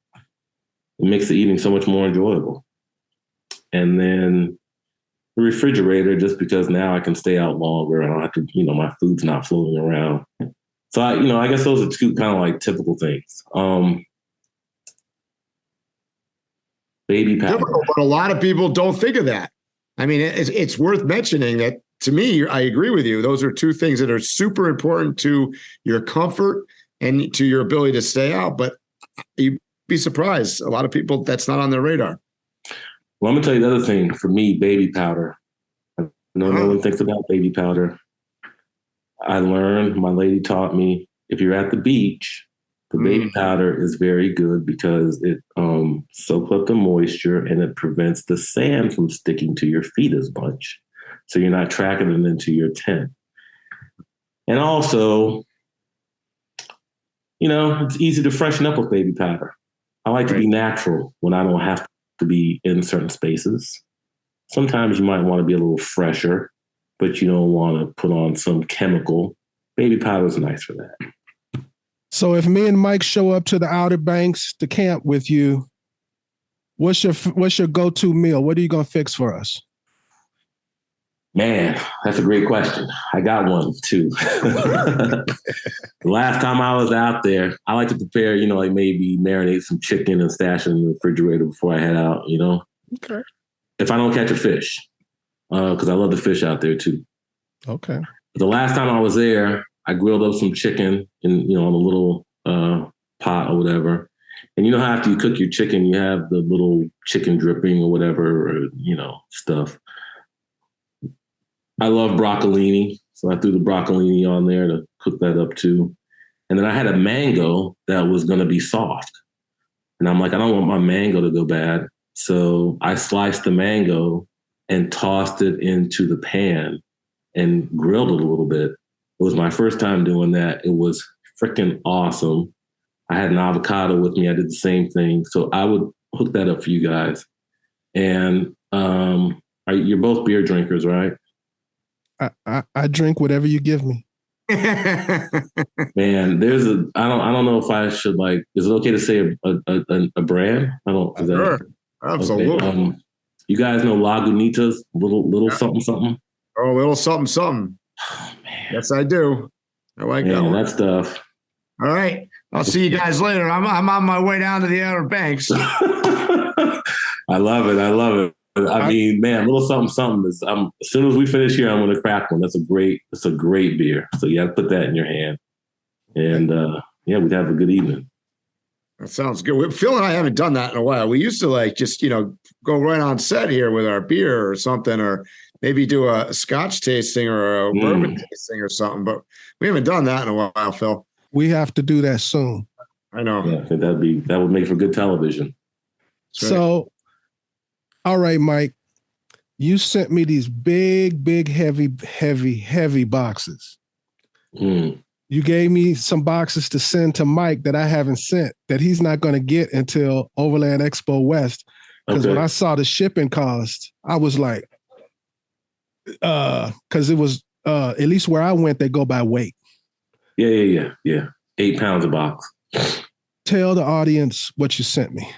[SPEAKER 6] it makes the evening so much more enjoyable. And then the refrigerator, just because now I can stay out longer. I don't have to, my food's not floating around. So I guess those are two kind of like typical things. Baby powder.
[SPEAKER 5] Typical, but a lot of people don't think of that. I mean, it's worth mentioning that, to me, I agree with you. Those are two things that are super important to your comfort and to your ability to stay out. But you'd be surprised. A lot of people, that's not on their radar.
[SPEAKER 6] Well, I'm going to tell you the other thing. For me, baby powder. No one thinks about baby powder. I learned, my lady taught me, if you're at the beach, the baby powder is very good because it soaks up the moisture and it prevents the sand from sticking to your feet as much. So you're not tracking it into your tent. And also, it's easy to freshen up with baby powder. I like to be natural when I don't have to be in certain spaces. Sometimes you might want to be a little fresher, but you don't want to put on some chemical. Baby powder is nice for that.
[SPEAKER 4] So if me and Mike show up to the Outer Banks to camp with you, what's your go-to meal? What are you gonna fix for us?
[SPEAKER 6] Man, that's a great question. I got one too. The last time I was out there, I like to prepare, like maybe marinate some chicken and stash it in the refrigerator before I head out,
[SPEAKER 4] Okay.
[SPEAKER 6] If I don't catch a fish, because I love the fish out there too.
[SPEAKER 4] Okay.
[SPEAKER 6] The last time I was there, I grilled up some chicken in, on a little pot or whatever. And you know how after you cook your chicken, you have the little chicken dripping or whatever, or, stuff. I love broccolini, so I threw the broccolini on there to cook that up too. And then I had a mango that was going to be soft. And I'm like, I don't want my mango to go bad. So I sliced the mango and tossed it into the pan and grilled it a little bit. It was my first time doing that. It was freaking awesome. I had an avocado with me. I did the same thing. So I would hook that up for you guys. And you're both beer drinkers, right?
[SPEAKER 4] I drink whatever you give me.
[SPEAKER 6] Man, I don't know if I should is it okay to say a brand?
[SPEAKER 5] Sure. Absolutely.
[SPEAKER 6] Okay. You guys know Lagunitas, little something something.
[SPEAKER 5] Oh, little something something.
[SPEAKER 6] Oh, man.
[SPEAKER 5] Yes, I do. I like that one.
[SPEAKER 6] That stuff.
[SPEAKER 5] All right. I'll see you guys later. I'm on my way down to the Outer Banks.
[SPEAKER 6] I love it. I mean, man, little something something is. As soon as we finish here, I'm going to crack one. That's a great beer. So you got to put that in your hand, and we'd have a good evening.
[SPEAKER 5] That sounds good. Phil and I haven't done that in a while. We used to just go right on set here with our beer or something, or maybe do a Scotch tasting or a bourbon tasting or something. But we haven't done that in a while, Phil.
[SPEAKER 4] We have to do that soon.
[SPEAKER 5] I know.
[SPEAKER 6] Yeah, I think that would make for good television.
[SPEAKER 4] So, all right, Mike, you sent me these big, heavy boxes.
[SPEAKER 6] Mm.
[SPEAKER 4] You gave me some boxes to send to Mike that I haven't sent, that he's not going to get until Overland Expo West. Because when I saw the shipping cost, I was like, because it was, at least where I went, they go by weight.
[SPEAKER 6] Yeah. 8 pounds a box.
[SPEAKER 4] Tell the audience what you sent me.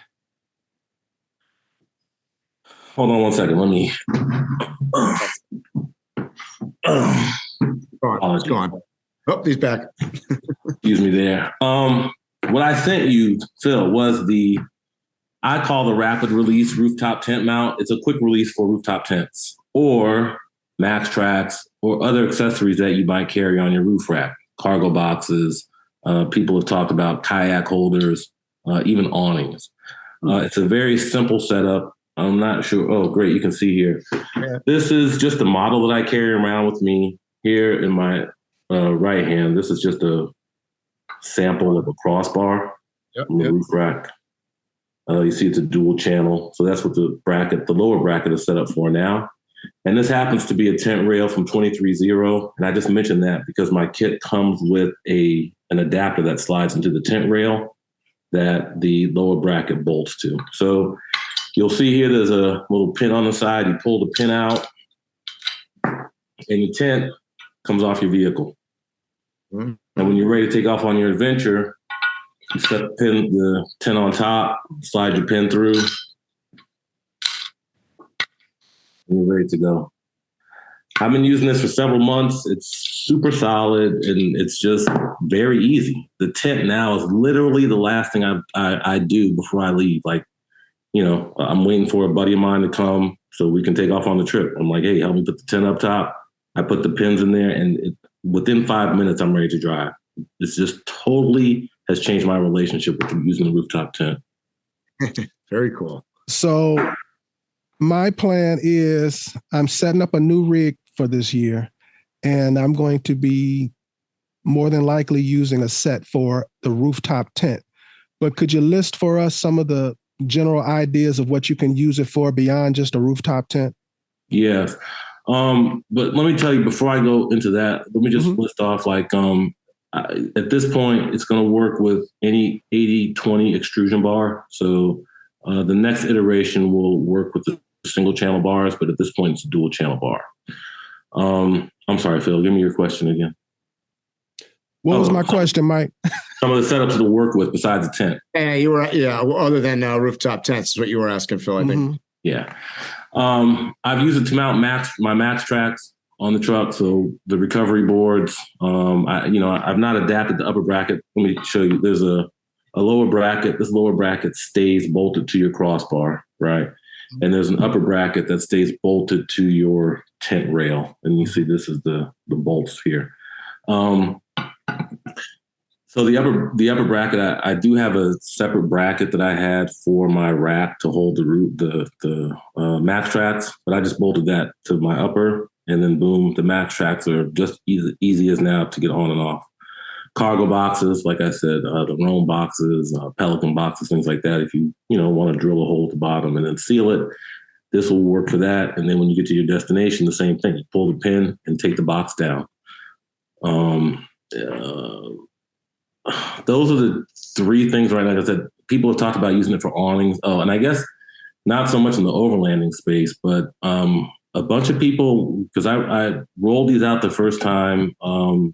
[SPEAKER 6] Hold on 1 second. Let me.
[SPEAKER 5] It's gone. Oh, he's back.
[SPEAKER 6] Excuse me there. What I sent you, Phil, was I call the rapid release rooftop tent mount. It's a quick release for rooftop tents or max tracks or other accessories that you might carry on your roof rack. Cargo boxes. People have talked about kayak holders, even awnings. It's a very simple setup. I'm not sure. Oh, great. You can see here.
[SPEAKER 5] Yeah.
[SPEAKER 6] This is just a model that I carry around with me here in my right hand. This is just a sample of a crossbar on the roof rack. You see it's a dual channel. So that's what the lower bracket is set up for now. And this happens to be a tent rail from 23.0. And I just mentioned that because my kit comes with an adapter that slides into the tent rail that the lower bracket bolts to. So you'll see here there's a little pin on the side. You pull the pin out and your tent comes off your vehicle. And when you're ready to take off on your adventure, you set the tent on top, slide your pin through, and you're ready to go. I've been using this for several months. It's super solid and it's just very easy. The tent now is literally the last thing I do before I leave. I'm waiting for a buddy of mine to come so we can take off on the trip. I'm like, hey, help me put the tent up top. I put the pins in there and within 5 minutes, I'm ready to drive. It's just totally has changed my relationship with using the rooftop tent.
[SPEAKER 5] Very cool.
[SPEAKER 4] So my plan is I'm setting up a new rig for this year, and I'm going to be more than likely using a set for the rooftop tent. But could you list for us some of the general ideas of what you can use it for beyond just a rooftop tent?
[SPEAKER 6] Yes. But let me tell you, before I go into that, let me just list off at this point, it's going to work with any 80/20 extrusion bar. So the next iteration will work with the single channel bars, but at this point, it's a dual channel bar. I'm sorry, Phil, give me your question again.
[SPEAKER 4] What was my question, Mike?
[SPEAKER 6] Some of the setups to work with besides the tent.
[SPEAKER 5] Yeah, you were. Yeah, other than rooftop tents is what you were asking, Phil. I think.
[SPEAKER 6] Yeah, I've used it to mount my max tracks on the truck. So the recovery boards. I've not adapted the upper bracket. Let me show you. There's a lower bracket. This lower bracket stays bolted to your crossbar, right? And there's an upper bracket that stays bolted to your tent rail. And you see this is the bolts here. So the upper bracket, I do have a separate bracket that I had for my rack to hold the max tracks, but I just bolted that to my upper, and then boom, the max tracks are just easy as now to get on and off. Cargo boxes, like I said, the Roam boxes, Pelican boxes, things like that. If you want to drill a hole at the bottom and then seal it, this will work for that. And then when you get to your destination, the same thing. You pull the pin and take the box down. Those are the three things, right? Like I said, people have talked about using it for awnings. Oh, and I guess not so much in the overlanding space, but a bunch of people, because I rolled these out the first time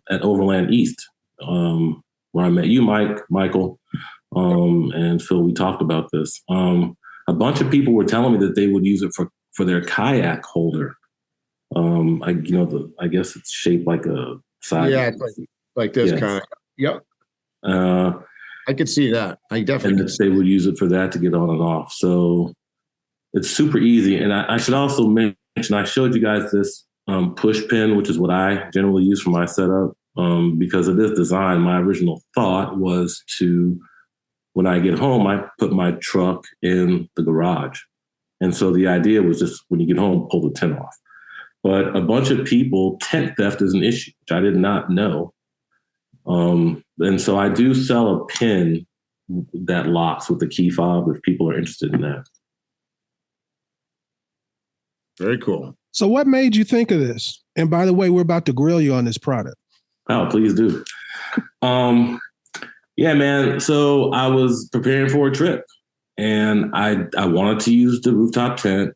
[SPEAKER 6] at Overland East, where I met you, Michael, and Phil. We talked about this. A bunch of people were telling me that they would use it for their kayak holder. I guess it's shaped like a side.
[SPEAKER 5] Yeah, like this kind of. Yep. I could see that. I definitely.
[SPEAKER 6] And they would use it for that to get on and off. So it's super easy. And I should also mention, I showed you guys this push pin, which is what I generally use for my setup. Because of this design, my original thought was to, when I get home, I put my truck in the garage. And so the idea was just when you get home, pull the tent off. But a bunch of people, tent theft is an issue, which I did not know. And so I do sell a pin that locks with the key fob if people are interested in that.
[SPEAKER 5] Very cool.
[SPEAKER 4] So what made you think of this? And by the way, we're about to grill you on this product.
[SPEAKER 6] Oh, please do. Yeah, man. So I was preparing for a trip and I wanted to use the rooftop tent,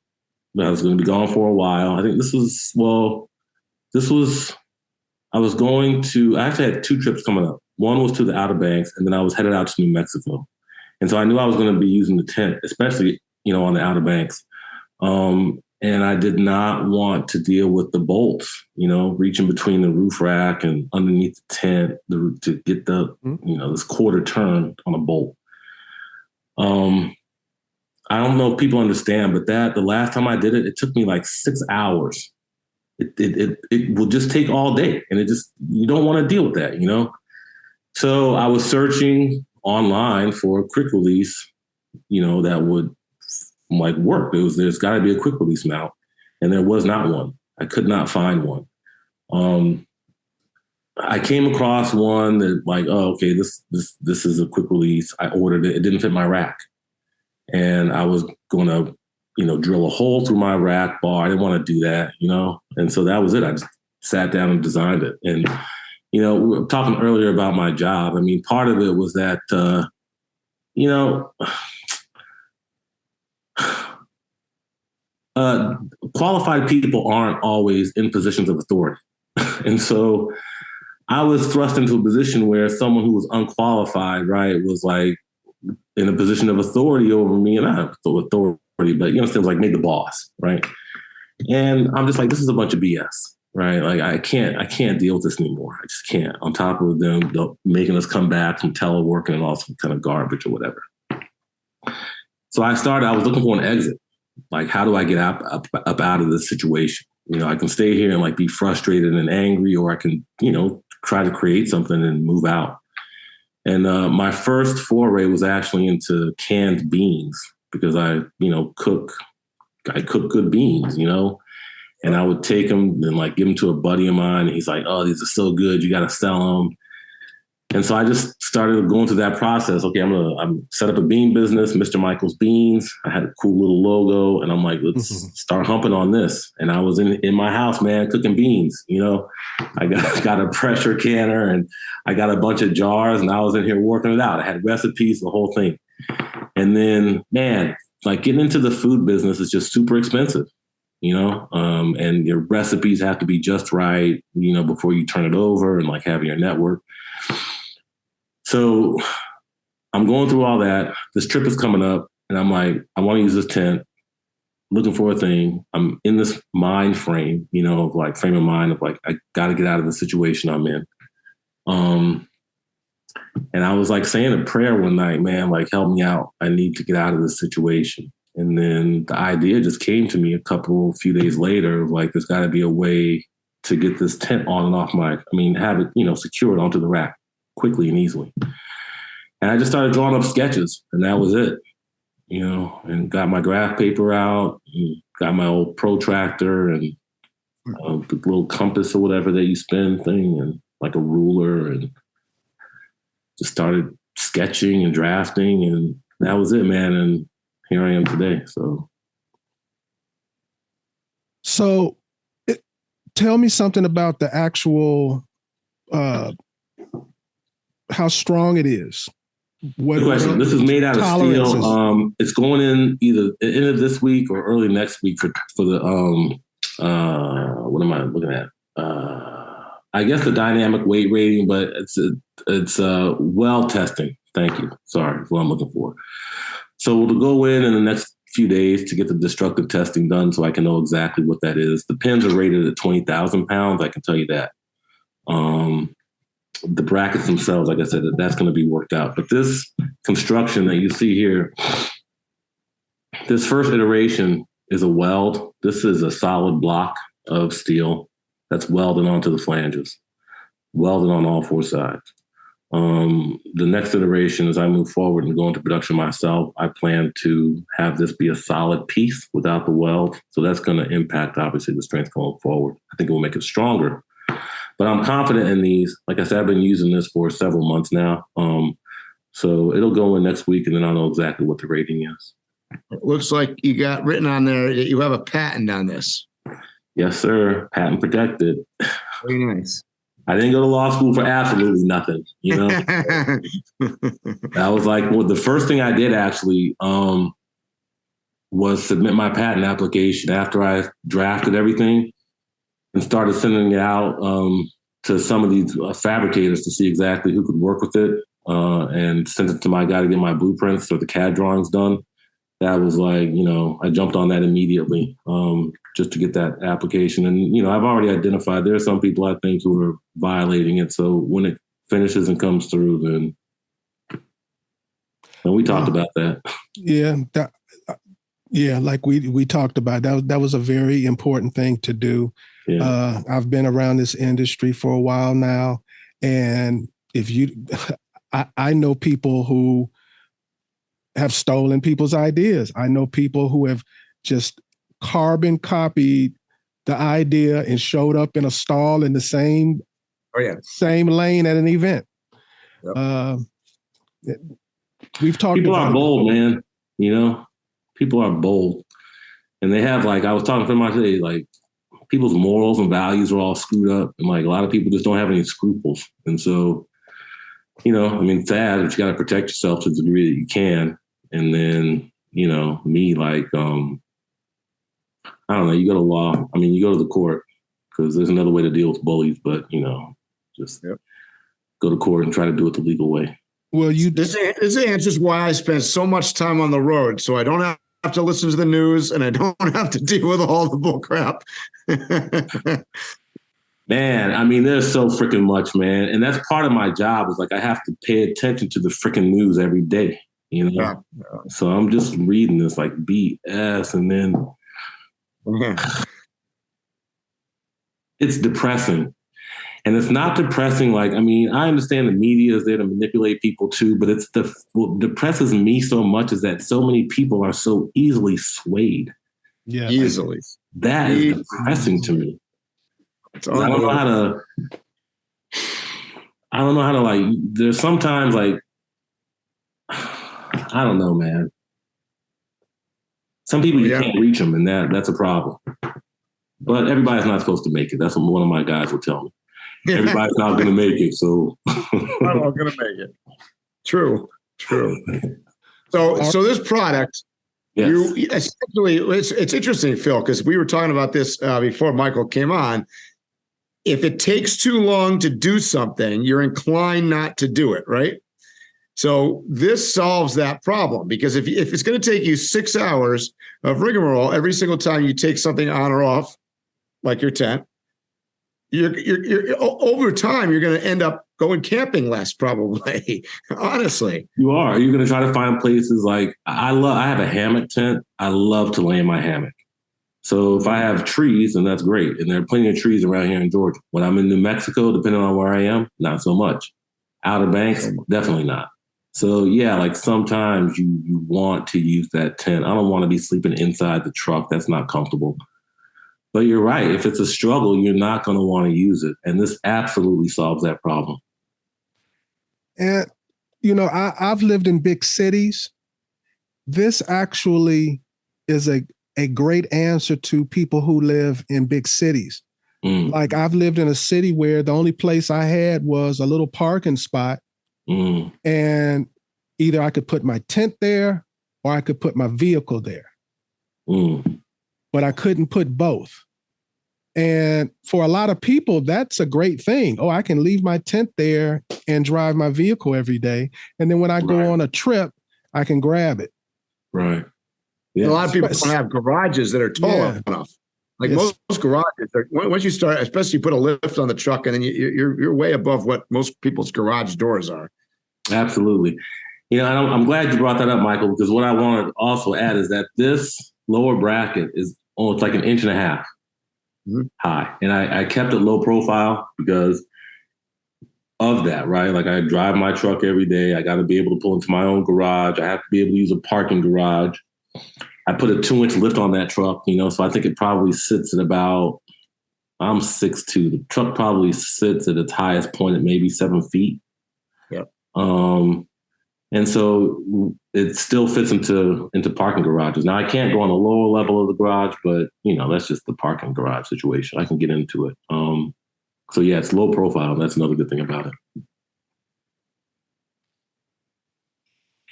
[SPEAKER 6] but I was going to be gone for a while. I think I actually had two trips coming up. One was to the Outer Banks, and then I was headed out to New Mexico. And so I knew I was going to be using the tent, especially, on the Outer Banks. And I did not want to deal with the bolts, reaching between the roof rack and underneath the tent to get this quarter turn on a bolt. I don't know if people understand, but the last time I did it, it took me like 6 hours. It will just take all day, and you don't want to deal with that, So I was searching online for a quick release, that would work. There's got to be a quick release mount, and there was not one. I could not find one. I came across one that this is a quick release. I ordered it. It didn't fit my rack, and I was going to drill a hole through my rack bar. I didn't want to do that, and so that was it. I just sat down and designed it. And we were talking earlier about my job. I mean, part of it was that qualified people aren't always in positions of authority. And so I was thrust into a position where someone who was unqualified, right, was in a position of authority over me, and I have authority, but still made the boss, right? And I'm just this is a bunch of BS, right? I can't deal with this anymore. I just can't. On top of them making us come back from teleworking and all some kind of garbage or whatever. So I was looking for an exit. How do I get up out of this situation? I can stay here and be frustrated and angry, or I can, try to create something and move out. And my first foray was actually into canned beans, because I cook good beans, and I would take them and give them to a buddy of mine. And he's like, "Oh, these are so good. You got to sell them." And so I just started going through that process. Okay, I'm set up a bean business, Mr. Michael's Beans. I had a cool little logo, and I'm like, let's start humping on this. And I was in my house, man, cooking beans. I got a pressure canner, and I got a bunch of jars, and I was in here working it out. I had recipes, the whole thing. And then, man, getting into the food business is just super expensive. and your recipes have to be just right, before you turn it over and like having your network. So I'm going through all that. This trip is coming up and I'm like, I want to use this tent, looking for a thing. I'm in this mind frame, of like frame of mind of like, I got to get out of the situation I'm in. And I was like saying a prayer one night, man, like, help me out. I need to get out of this situation. And then the idea just came to me a few days later, like, there's got to be a way to get this tent on and off have it, secured onto the rack quickly and easily. And I just started drawing up sketches and that was it, and got my graph paper out, and got my old protractor and the little compass or whatever that you spin thing and like a ruler, and just started sketching and drafting, and that was it, man. And here I am today.
[SPEAKER 4] So tell me something about the actual, how strong it is.
[SPEAKER 6] Good question. This is made out of steel. It's going in either the end of this week or early next week for the, what am I looking at? I guess the dynamic weight rating, but it's well testing. Thank you. Sorry, that's what I'm looking for. So we'll go in the next few days to get the destructive testing done so I can know exactly what that is. The pins are rated at 20,000 pounds. I can tell you that. The brackets themselves, like I said, that's going to be worked out. But this construction that you see here, this first iteration is a weld. This is a solid block of steel that's welded onto the flanges, welded on all four sides. The next iteration, as I move forward and go into production myself, I plan to have this be a solid piece without the weld. So that's going to impact, obviously, the strength going forward. I think it will make it stronger. But I'm confident in these. Like I said, I've been using this for several months now. So it'll go in next week, and then I'll know exactly what the rating is.
[SPEAKER 5] It looks like you got written on there that you have a patent on this.
[SPEAKER 6] Yes, sir. Patent protected.
[SPEAKER 5] Very nice.
[SPEAKER 6] I didn't go to law school for absolutely nothing, That was like, well, the first thing I did actually was submit my patent application after I drafted everything and started sending it out to some of these fabricators to see exactly who could work with it, and sent it to my guy to get my blueprints or the CAD drawings done. That was like, I jumped on that immediately just to get that application. And, I've already identified there are some people I think who are violating it. So when it finishes and comes through, then we talked about that.
[SPEAKER 4] Yeah, like we talked about that was a very important thing to do. Yeah. I've been around this industry for a while now, and I know people who have stolen people's ideas. I know people who have just carbon copied the idea and showed up in a stall in the same lane at an event. Yep. We've talked.
[SPEAKER 6] People are bold, man. People are bold, and they have, like, I was talking to them today, like, people's morals and values are all screwed up, and like a lot of people just don't have any scruples. And so, it's sad, but you got to protect yourself to the degree that you can. And then, me, like, I don't know, you go to law. You go to the court because there's another way to deal with bullies, but, just go to court and try to do it the legal way.
[SPEAKER 4] Well,
[SPEAKER 5] this answers why I spend so much time on the road, so I don't have to listen to the news and I don't have to deal with all the bull crap.
[SPEAKER 6] Man, there's so freaking much, man. And that's part of my job is like, I have to pay attention to the freaking news every day, Yeah. So I'm just reading this like BS, and then it's depressing. And it's not depressing. Like, I understand the media is there to manipulate people too, but what depresses me so much is that so many people are so easily swayed.
[SPEAKER 5] Yeah. Easily.
[SPEAKER 6] That is depressing to me. I don't know how to like, there's sometimes like, I don't know, man. Some people, you can't reach them, and that's a problem. But everybody's not supposed to make it. That's what one of my guys would tell me. Everybody's not going to make it, so.
[SPEAKER 5] Not all going to make it. True. So this product,
[SPEAKER 6] Yes.
[SPEAKER 5] Essentially, it's interesting, Phil, because we were talking about this before Michael came on. If it takes too long to do something, you're inclined not to do it, right? So this solves that problem, because if it's going to take you 6 hours of rigmarole every single time you take something on or off, like your tent, you're over time you're going to end up going camping less, probably. Honestly,
[SPEAKER 6] You're going to try to find places like I have a hammock tent. I love to lay in my hammock. So if I have trees, then that's great. And there are plenty of trees around here in Georgia. When I'm in New Mexico, depending on where I am, not so much. Outer Banks, definitely not. So yeah, like sometimes you want to use that tent. I don't want to be sleeping inside the truck. That's not comfortable. But you're right. If it's a struggle, you're not going to want to use it. And this absolutely solves that problem.
[SPEAKER 4] And, I've lived in big cities. This actually is a great answer to people who live in big cities. Like I've lived in a city where the only place I had was a little parking spot. And either I could put my tent there or I could put my vehicle there. But I couldn't put both. And for a lot of people, that's a great thing. Oh, I can leave my tent there and drive my vehicle every day. And then when I go on a trip, I can grab it.
[SPEAKER 6] Right. Yeah.
[SPEAKER 5] A lot of people don't have garages that are tall enough. Like most garages, once you start, especially you put a lift on the truck, and then you're way above what most people's garage doors are.
[SPEAKER 6] Absolutely. And I'm glad you brought that up, Michael, because what I want to also add is that this lower bracket is it's like 1.5 inches high. And I kept it low profile because of that, right? Like I drive my truck every day. I got to be able to pull into my own garage. I have to be able to use a parking garage. I put a 2-inch lift on that truck, so I think it probably sits at about, I'm 6'2". The truck probably sits at its highest point at maybe 7 feet.
[SPEAKER 5] Yep.
[SPEAKER 6] And so it still fits into parking garages. Now I can't go on the lower level of the garage, but that's just the parking garage situation. I can get into it. So yeah, it's low profile. That's another good thing about it.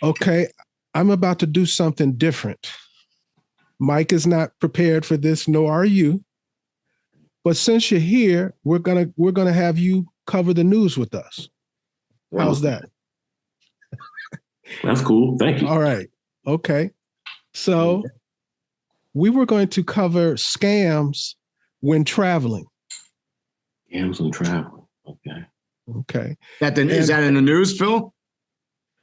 [SPEAKER 4] Okay, I'm about to do something different. Mike is not prepared for this, nor are you. But since you're here, we're gonna have you cover the news with us. How's that?
[SPEAKER 6] That's cool. Thank you.
[SPEAKER 4] All right. Okay. So we were going to cover scams when traveling.
[SPEAKER 6] Scams when traveling. Okay.
[SPEAKER 4] Okay.
[SPEAKER 5] Is that in the news, Phil?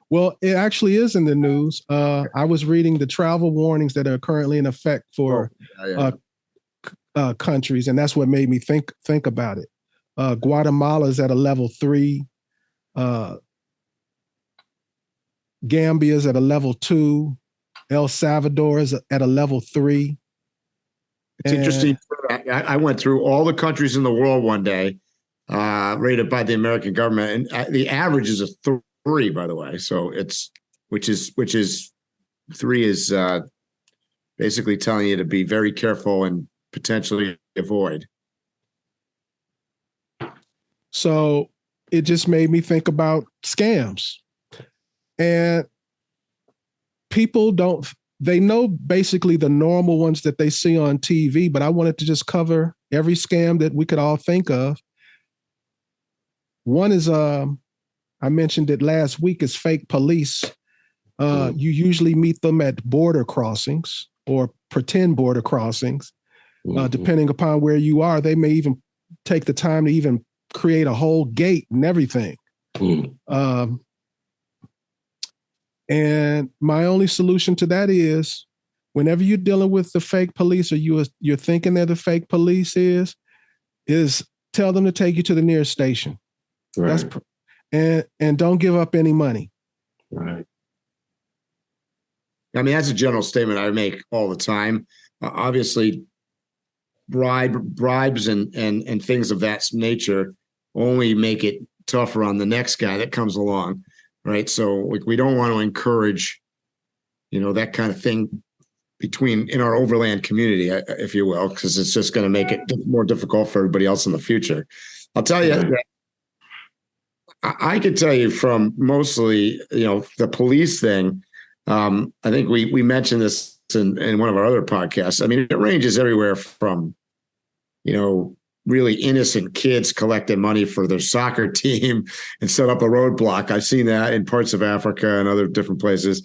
[SPEAKER 4] Well, it actually is in the news. I was reading the travel warnings that are currently in effect for countries, and that's what made me think about it. Guatemala is at a level 3. Gambia is at a level 2. El Salvador is at a level 3.
[SPEAKER 5] It's interesting. I went through all the countries in the world one day, rated by the American government, and the average is a 3, by the way. So which is 3 is basically telling you to be very careful and potentially avoid.
[SPEAKER 4] So it just made me think about scams. And people they know basically the normal ones that they see on TV, but I wanted to just cover every scam that we could all think of. One is, I mentioned it last week, is fake police. You usually meet them at border crossings or pretend border crossings. Depending upon where you are, they may even take the time to even create a whole gate and everything. And my only solution to that is, whenever you're dealing with the fake police, or you're thinking they're the fake police, is tell them to take you to the nearest station. Right. And don't give up any money.
[SPEAKER 6] Right.
[SPEAKER 5] I mean, that's a general statement I make all the time. Obviously, bribes and things of that nature only make it tougher on the next guy that comes along. Right. So we don't want to encourage, that kind of thing in our overland community, if you will, because it's just going to make it more difficult for everybody else in the future. I'll tell you that I could tell you from mostly, the police thing. I think we mentioned this in one of our other podcasts. I mean, it ranges everywhere from, really innocent kids collecting money for their soccer team and set up a roadblock. I've seen that in parts of Africa and other different places,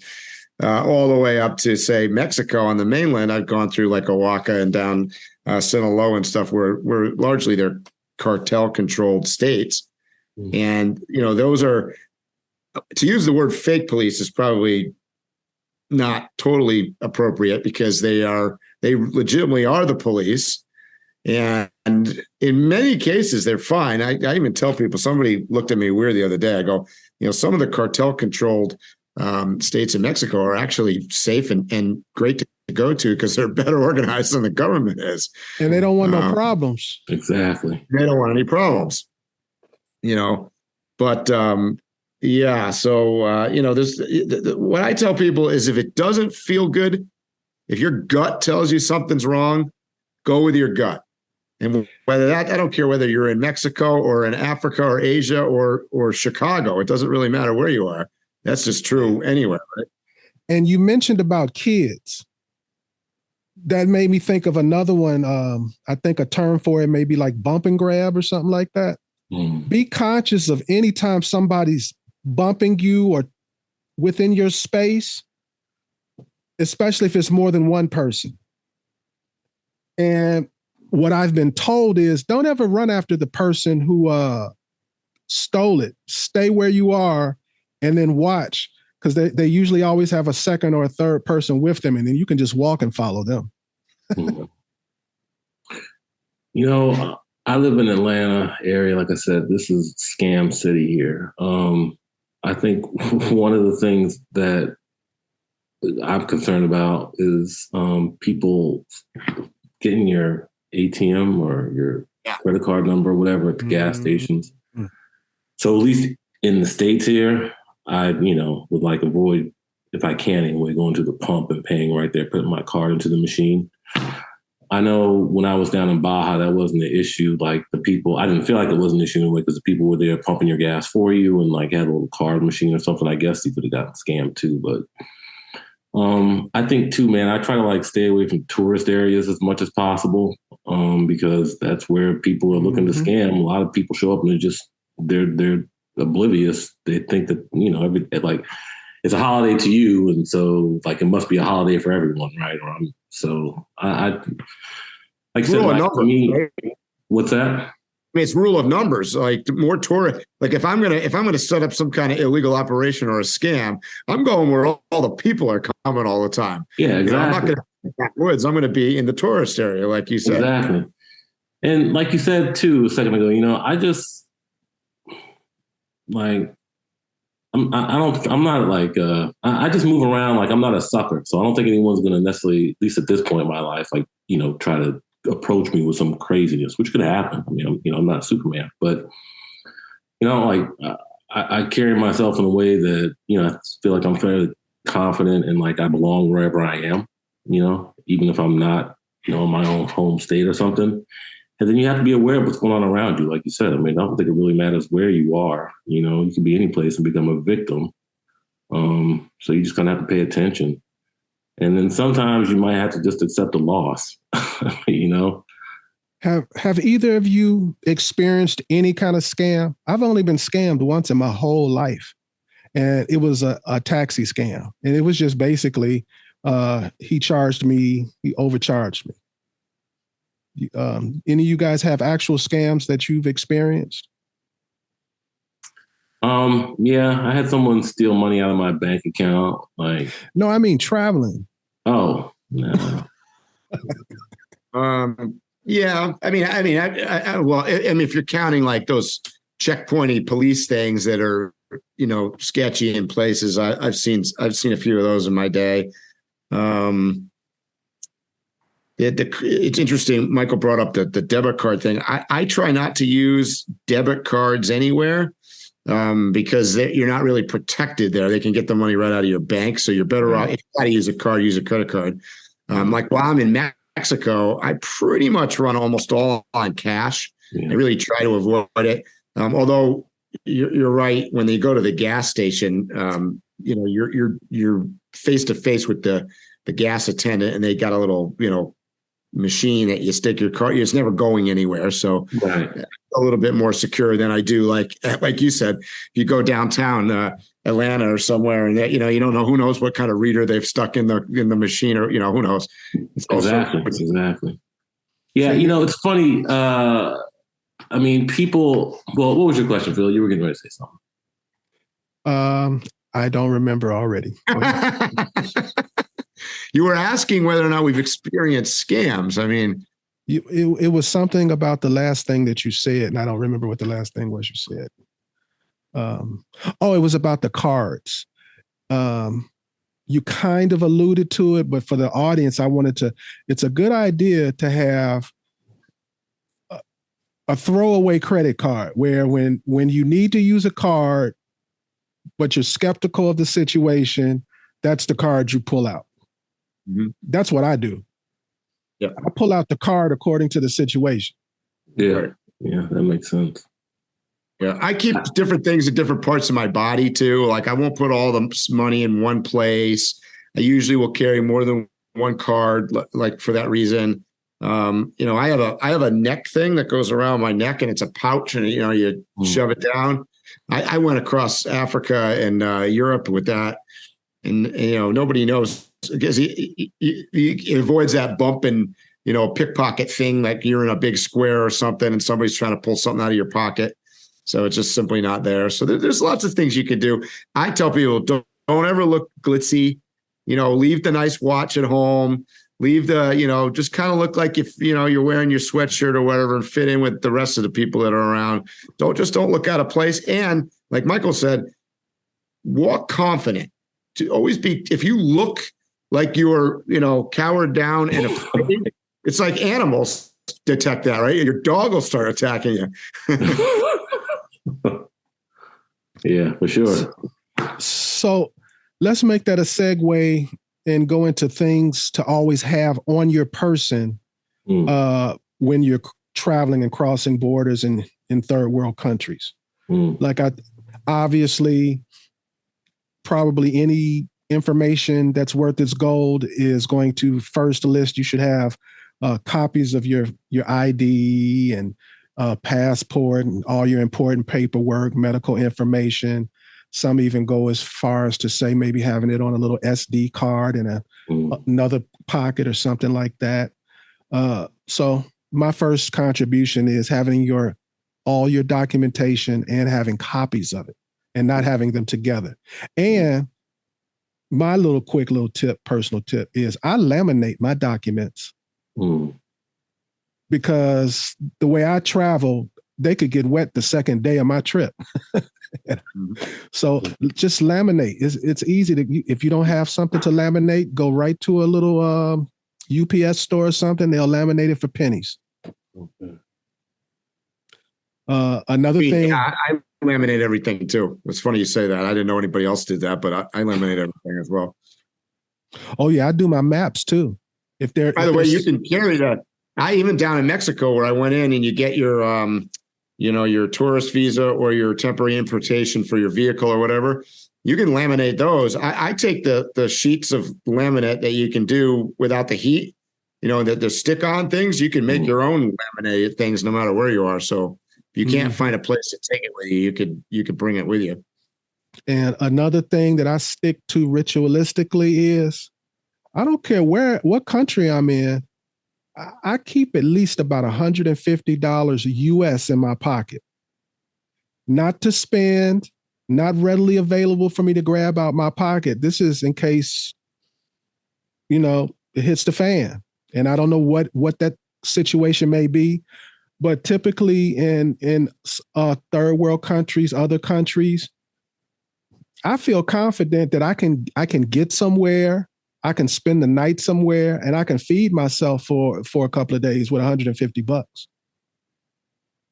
[SPEAKER 5] all the way up to, say, Mexico on the mainland. I've gone through like Oaxaca and down Sinaloa and stuff where largely they're cartel controlled states. Mm-hmm. And, those are, to use the word fake police is probably not totally appropriate, because they legitimately are the police. And in many cases, they're fine. I even tell people, somebody looked at me weird the other day. I go, some of the cartel controlled states in Mexico are actually safe and great to go to, because they're better organized than the government is.
[SPEAKER 4] And they don't want no problems.
[SPEAKER 6] Exactly.
[SPEAKER 5] They don't want any problems, but yeah. So, what I tell people is, if it doesn't feel good, if your gut tells you something's wrong, go with your gut. And whether that, I don't care whether you're in Mexico or in Africa or Asia or Chicago, it doesn't really matter where you are. That's just true anywhere, right?
[SPEAKER 4] And you mentioned about kids. That made me think of another one. I think a term for it may be like bump and grab or something like that. Mm. Be conscious of any time somebody's bumping you or within your space, especially if it's more than one person. And what I've been told is, don't ever run after the person who stole it. Stay where you are and then watch, because they usually always have a second or a third person with them, and then you can just walk and follow them.
[SPEAKER 6] I live in Atlanta area. Like I said, this is scam city here. I think one of the things that I'm concerned about is people getting your ATM or your credit card number or whatever at the gas stations. Mm-hmm. So at least in the States here, I, would like avoid, if I can anyway, going to the pump and paying right there, putting my card into the machine. I know when I was down in Baja, that wasn't an issue. Like the people, I didn't feel like it was an issue anyway, because the people were there pumping your gas for you and like had a little card machine or something. I guess you could have gotten scammed too. But I think too, man, I try to like stay away from tourist areas as much as possible, because that's where people are looking to scam. A lot of people show up and they're oblivious. They think that, like it's a holiday to you. And so like, it must be a holiday for everyone. Right. So I like I said, like, for me, right? What's that?
[SPEAKER 5] I mean, it's rule of numbers. Like more tourist. Like if I'm gonna set up some kind of illegal operation or a scam, I'm going where all the people are coming all the time.
[SPEAKER 6] Yeah, exactly.
[SPEAKER 5] I'm not gonna be in the woods. I'm gonna be in the tourist area, like you said.
[SPEAKER 6] Exactly. And like you said too a second ago, I just like I just move around. Like I'm not a sucker, so I don't think anyone's gonna necessarily, at least at this point in my life, like try to approach me with some craziness, which could happen. I mean, I'm not Superman, but I carry myself in a way that I feel like I'm fairly confident and like I belong wherever I am. Even if I'm not in my own home state or something. And then you have to be aware of what's going on around you, like you said. I mean, I don't think it really matters where you are. You can be any place and become a victim. So you just kind of have to pay attention. And then sometimes you might have to just accept the loss,
[SPEAKER 4] Have either of you experienced any kind of scam? I've only been scammed once in my whole life. And it was a taxi scam. And it was just basically, he overcharged me. Any of you guys have actual scams that you've experienced?
[SPEAKER 6] Yeah, I had someone steal money out of my bank account.
[SPEAKER 4] No, I mean traveling.
[SPEAKER 6] Oh, no.
[SPEAKER 5] Yeah, I mean, if you're counting like those checkpointy police things that are, sketchy in places, I've seen a few of those in my day. It's interesting. Michael brought up the debit card thing. I try not to use debit cards anywhere because you're not really protected there. They can get the money right out of your bank. So you're better off, if you got to use a card, use a credit card. Like while I'm in Mexico, I pretty much run almost all on cash. Yeah. I really try to avoid it. Although you're right, when you go to the gas station, you're face to face with the the gas attendant, and they got a little, machine that you stick your car. It's never going anywhere. So
[SPEAKER 6] Right.
[SPEAKER 5] a little bit more secure than I do. Like you said, if you go downtown Atlanta or somewhere, and you don't know, who knows what kind of reader they've stuck in the machine, or who knows.
[SPEAKER 6] Exactly. Yeah, it's funny. People. Well, what was your question, Phil? You were getting ready to say something.
[SPEAKER 4] I don't remember already.
[SPEAKER 5] You were asking whether or not we've experienced scams. I mean,
[SPEAKER 4] it was something about the last thing that you said, and I don't remember what the last thing was you said. It was about the cards. You kind of alluded to it, but for the audience, it's a good idea to have a throwaway credit card where when you need to use a card, but you're skeptical of the situation, that's the card you pull out. Mm-hmm. That's what I do. Yeah, I pull out the card according to the situation.
[SPEAKER 6] Yeah, yeah, that makes sense.
[SPEAKER 5] Yeah, I keep different things in different parts of my body too. Like I won't put all the money in one place. I usually will carry more than one card, like for that reason. I have a neck thing that goes around my neck, and it's a pouch, and you shove it down. I went across Africa and Europe with that, and nobody knows because he avoids that bump and pickpocket thing, like you're in a big square or something, and somebody's trying to pull something out of your pocket. So it's just simply not there. So there's lots of things you could do. I tell people, don't ever look glitzy. Leave the nice watch at home. Leave the, just kind of look like if, you're wearing your sweatshirt or whatever and fit in with the rest of the people that are around. Don't look out of place. And like Michael said, walk confident. To always be, if you look like you're, cowered down and afraid, it's like animals detect that, right? Your dog will start attacking you.
[SPEAKER 6] Yeah, for sure.
[SPEAKER 4] So let's make that a segue and go into things to always have on your person when you're traveling and crossing borders in third world countries. Like obviously, probably any information that's worth its gold is going to first list. You should have copies of your ID and passport and all your important paperwork, medical information. Some even go as far as to say maybe having it on a little SD card in another pocket or something like that. So my first contribution is having all your documentation and having copies of it and not having them together. And my personal tip is I laminate my documents because the way I travel, they could get wet the second day of my trip. So just laminate. It's easy to, if you don't have something to laminate, go right to a little UPS store or something. They'll laminate it for pennies. Okay. Another thing.
[SPEAKER 5] I laminate everything too. It's funny you say that. I didn't know anybody else did that, but I laminate everything as well.
[SPEAKER 4] Oh yeah, I do my maps too.
[SPEAKER 5] By the way, you can carry that. Even down in Mexico where I went in, and you get your your tourist visa or your temporary importation for your vehicle or whatever, you can laminate those. I take the sheets of laminate that you can do without the heat, the stick-on things. You can make your own laminated things no matter where you are. So if you can't find a place to take it with you, you could bring it with you.
[SPEAKER 4] And another thing that I stick to ritualistically is I don't care what country I'm in. I keep at least about $150 US in my pocket. Not to spend, not readily available for me to grab out my pocket. This is in case, it hits the fan. And I don't know what that situation may be, but typically in third world countries, other countries, I feel confident that I can get somewhere. I can spend the night somewhere, and I can feed myself for a couple of days with $150.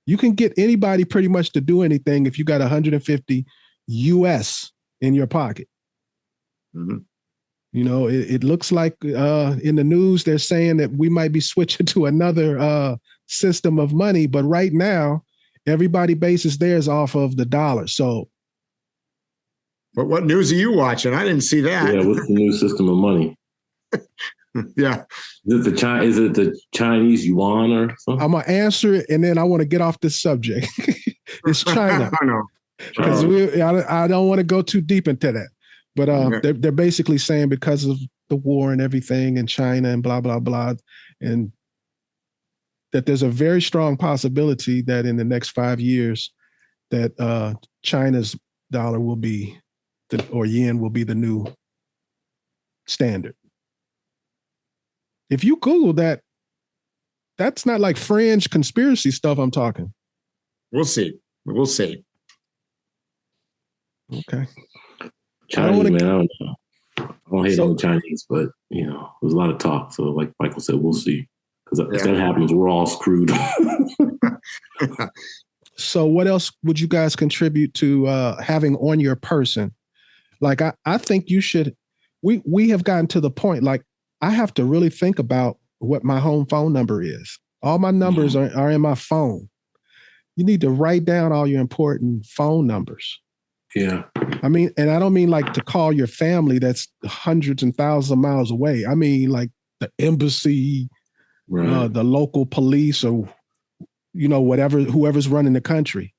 [SPEAKER 4] You can get anybody pretty much to do anything if you got $150 US in your pocket. Mm-hmm. It looks like in the news they're saying that we might be switching to another system of money, but right now everybody bases theirs off of the dollar. So.
[SPEAKER 5] But what news are you watching? I didn't see that.
[SPEAKER 6] Yeah, what's the new system of money?
[SPEAKER 5] Yeah.
[SPEAKER 6] Is it the Chinese yuan or something?
[SPEAKER 4] I'm gonna answer it, and then I want to get off this subject. It's China,
[SPEAKER 5] I know.
[SPEAKER 4] because I don't want to go too deep into that. But they're basically saying because of the war and everything in China and blah blah blah, and that there's a very strong possibility that in the next 5 years that China's dollar will be or yen will be the new standard. If you Google that, that's not like fringe conspiracy stuff I'm talking.
[SPEAKER 5] We'll see. We'll see.
[SPEAKER 4] Okay.
[SPEAKER 6] Chinese, man, I don't know. I don't hate on the Chinese, but, there's a lot of talk. So like Michael said, we'll see. Because if that happens, we're all screwed.
[SPEAKER 4] So what else would you guys contribute to having on your person? Like, I think you should, we have gotten to the point, like, I have to really think about what my home phone number is. All my numbers are in my phone. You need to write down all your important phone numbers.
[SPEAKER 6] Yeah.
[SPEAKER 4] I mean, and I don't mean like to call your family that's hundreds and thousands of miles away. I mean like the embassy, the local police, or, whoever's running the country,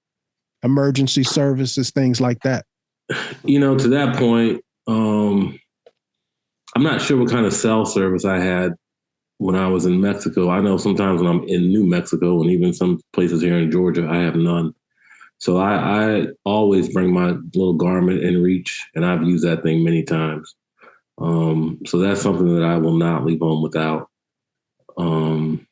[SPEAKER 4] emergency services, things like that.
[SPEAKER 6] To that point, I'm not sure what kind of cell service I had when I was in Mexico. I know sometimes when I'm in New Mexico and even some places here in Georgia, I have none. So I always bring my little Garmin InReach, and I've used that thing many times. So that's something that I will not leave home without.
[SPEAKER 5] And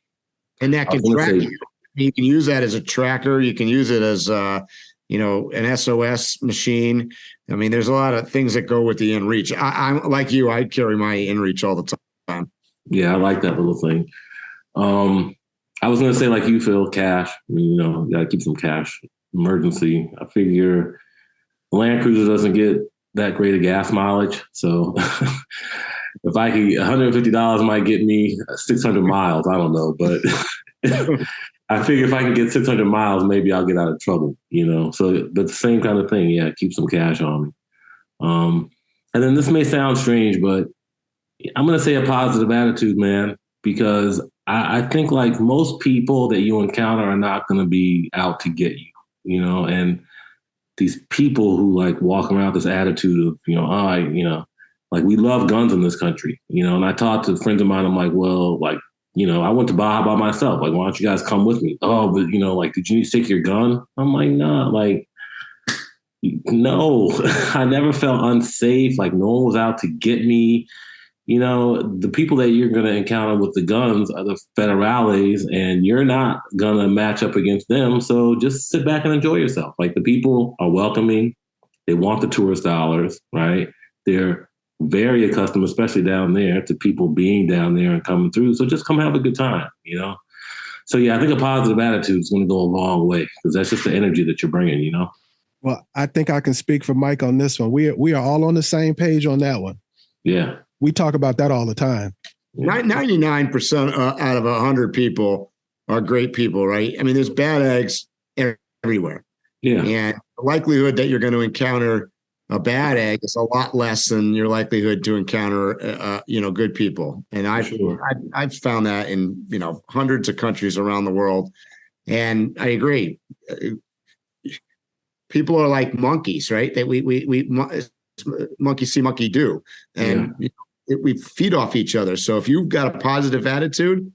[SPEAKER 5] that can track you. You can use that as a tracker. You can use it as, an SOS machine. I mean, there's a lot of things that go with the InReach. I'm like you. I carry my InReach all the time. Yeah,
[SPEAKER 6] I like that little thing. I was going to say, like you, Phil, cash. You got to keep some cash. Emergency. I figure Land Cruiser doesn't get that great of gas mileage. So if I could, $150 might get me 600 miles. I don't know. But I figure if I can get 600 miles, maybe I'll get out of trouble, So, but the same kind of thing. Yeah, keep some cash on me. And then this may sound strange, but I'm going to say a positive attitude, man, because I think like most people that you encounter are not going to be out to get you. And these people who like walk around with this attitude of, like we love guns in this country, and I talked to friends of mine. I'm like, well, like, I went to Baja by myself. Like, why don't you guys come with me? Oh, but like, did you need to take your gun? I'm like, nah, like, no, I never felt unsafe. Like no one was out to get me. The people that you're going to encounter with the guns are the federales, and you're not going to match up against them. So just sit back and enjoy yourself. Like the people are welcoming. They want the tourist dollars, right? They're very accustomed, especially down there, to people being down there and coming through. So just come have a good time, So yeah, I think a positive attitude is going to go a long way because that's just the energy that you're bringing,
[SPEAKER 4] Well, I think I can speak for Mike on this one. We are all on the same page on that one.
[SPEAKER 6] Yeah.
[SPEAKER 4] We talk about that all the time.
[SPEAKER 5] 99% out of 100 people are great people, right? I mean, there's bad eggs everywhere.
[SPEAKER 6] Yeah.
[SPEAKER 5] And the likelihood that you're going to encounter a bad egg is a lot less than your likelihood to encounter, good people. And I've found that in, hundreds of countries around the world. And I agree. People are like monkeys, right? That we monkey see, monkey do. And we feed off each other. So if you've got a positive attitude,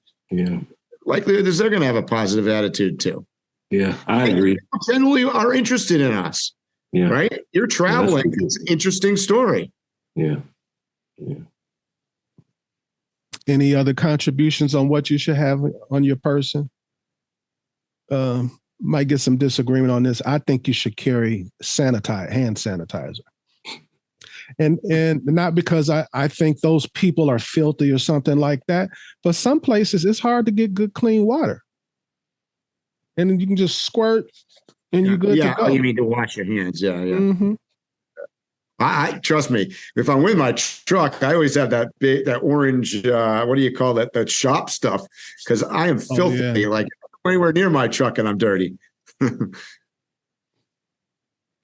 [SPEAKER 5] likelihood is they're going to have a positive attitude too.
[SPEAKER 6] Yeah, I agree.
[SPEAKER 5] People generally are interested in us. Yeah. Right? You're traveling. It's an interesting story.
[SPEAKER 6] Yeah.
[SPEAKER 4] Any other contributions on what you should have on your person? Might get some disagreement on this. I think you should carry hand sanitizer. And not because I think those people are filthy or something like that, but some places it's hard to get good, clean water. And then you can just squirt and you're good to go.
[SPEAKER 5] Oh, you mean to wash your hands. Yeah.
[SPEAKER 4] Mm-hmm.
[SPEAKER 5] I trust me, if I'm with my truck, I always have that orange, what do you call that? That shop stuff. Cause I am filthy. Oh, yeah. Like anywhere near my truck and I'm dirty.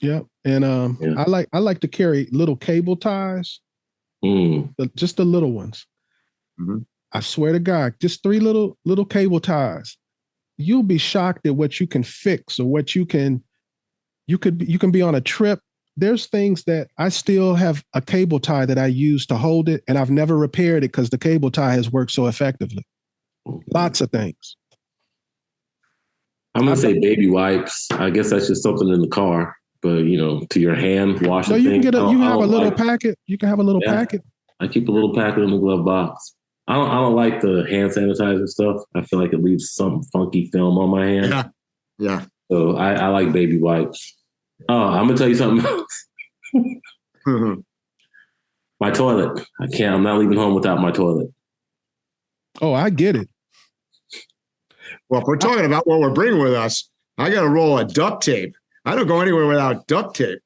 [SPEAKER 4] Yeah. And I like to carry little cable ties. Just the little ones.
[SPEAKER 5] Mhm.
[SPEAKER 4] I swear to God, just 3 little cable ties. You'll be shocked at what you can fix or what you can be on a trip. There's things that I still have a cable tie that I use to hold it, and I've never repaired it because the cable tie has worked so effectively. Lots of things.
[SPEAKER 6] I'm gonna say baby wipes. I guess that's just something in the car, but to your hand washing.
[SPEAKER 4] No, you can
[SPEAKER 6] thing,
[SPEAKER 4] get
[SPEAKER 6] I
[SPEAKER 4] you
[SPEAKER 6] don't-
[SPEAKER 4] can
[SPEAKER 6] I
[SPEAKER 4] have a
[SPEAKER 6] don't
[SPEAKER 4] little
[SPEAKER 6] like-
[SPEAKER 4] packet. You can have a little
[SPEAKER 6] Yeah.
[SPEAKER 4] packet.
[SPEAKER 6] I keep a little packet in the glove box. I don't like the hand sanitizer stuff. I feel like it leaves some funky film on my hand.
[SPEAKER 5] Yeah. Yeah.
[SPEAKER 6] So I like baby wipes. Oh, I'm gonna tell you something else.
[SPEAKER 5] Mhm.
[SPEAKER 6] My toilet. I'm not leaving home without my toilet.
[SPEAKER 4] Oh, I get it.
[SPEAKER 5] Well, if we're talking about what we're bringing with us, I got a roll of duct tape. I don't go anywhere without duct tape.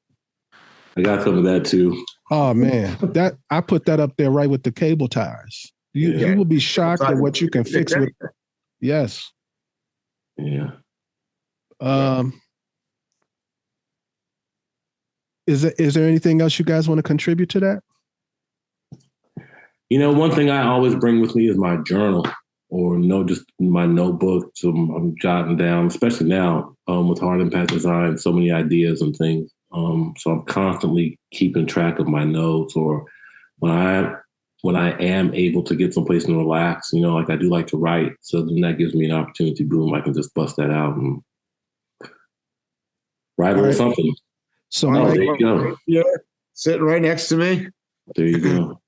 [SPEAKER 6] I got some of that too.
[SPEAKER 4] Oh man, that I put that up there right with the cable ties. You will be shocked at what you can fix with. Yes.
[SPEAKER 6] Yeah.
[SPEAKER 4] Is there anything else you guys want to contribute to that?
[SPEAKER 6] One thing I always bring with me is my journal or just my notebook. So I'm jotting down, especially now with hard impact design, so many ideas and things. So I'm constantly keeping track of my notes, or when I am able to get someplace and relax, like I do like to write. So then that gives me an opportunity, boom, I can just bust that out and write a little something.
[SPEAKER 4] So
[SPEAKER 6] there
[SPEAKER 4] Mike,
[SPEAKER 6] you go.
[SPEAKER 5] Yeah, sitting right next to me.
[SPEAKER 6] There you go.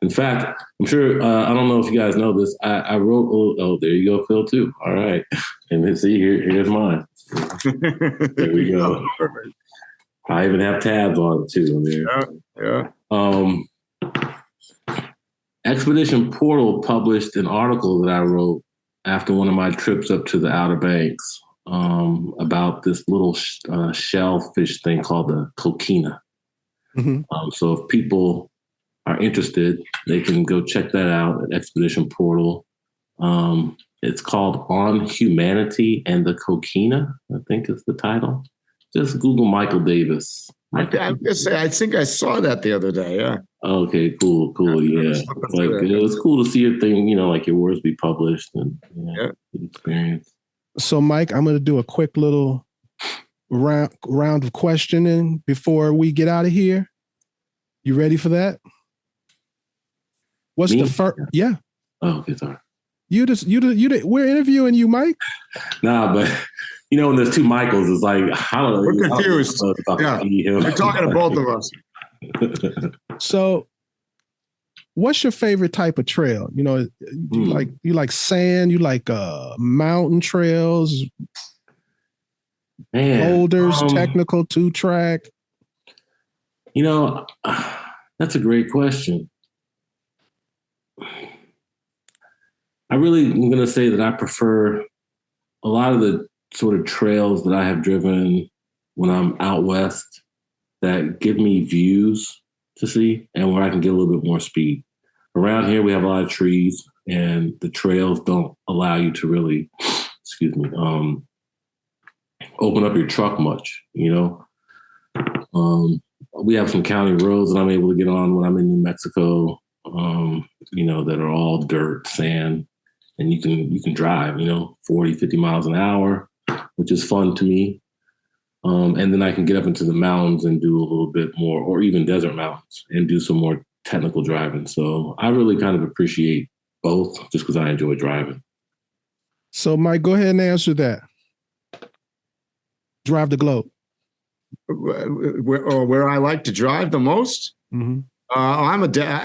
[SPEAKER 6] In fact, I'm sure, I don't know if you guys know this. I wrote, there you go, Phil, too. All right. And then see, here's mine. There we go.
[SPEAKER 5] Perfect.
[SPEAKER 6] I even have tabs on it, too. There.
[SPEAKER 5] Yeah.
[SPEAKER 6] Expedition Portal published an article that I wrote after one of my trips up to the Outer Banks about this little shellfish thing called the coquina.
[SPEAKER 4] mm-hmm.
[SPEAKER 6] So if people are interested, they can go check that out at Expedition Portal. It's called On Humanity and the Coquina, I think is the title. Just Google Michael Davis.
[SPEAKER 5] I think I saw that the other day. Yeah.
[SPEAKER 6] Okay, cool. Yeah. It was cool to see your thing, like your words be published and the experience.
[SPEAKER 4] So Mike, I'm going to do a quick little round of questioning before we get out of here. You ready for that? What's the first? Yeah.
[SPEAKER 6] Oh, okay, sorry.
[SPEAKER 4] We're interviewing you, Mike.
[SPEAKER 6] Nah, but when there's two Michaels, it's like
[SPEAKER 5] we're confused. We're talking to both of us.
[SPEAKER 4] So, what's your favorite type of trail? You like sand? You like mountain trails? Boulders, technical 2-track?
[SPEAKER 6] That's a great question. I really am going to say that I prefer a lot of the sort of trails that I have driven when I'm out west that give me views to see and where I can get a little bit more speed. Around here, we have a lot of trees and the trails don't allow you to really, open up your truck much, We have some county roads that I'm able to get on when I'm in New Mexico, that are all dirt, sand, and you can drive, 40, 50 miles an hour, which is fun to me. And then I can get up into the mountains and do a little bit more, or even desert mountains and do some more technical driving. So I really kind of appreciate both just because I enjoy driving. So
[SPEAKER 4] Mike, go ahead and answer that. Drive the globe.
[SPEAKER 5] Where I like to drive the most?
[SPEAKER 4] Mm-hmm.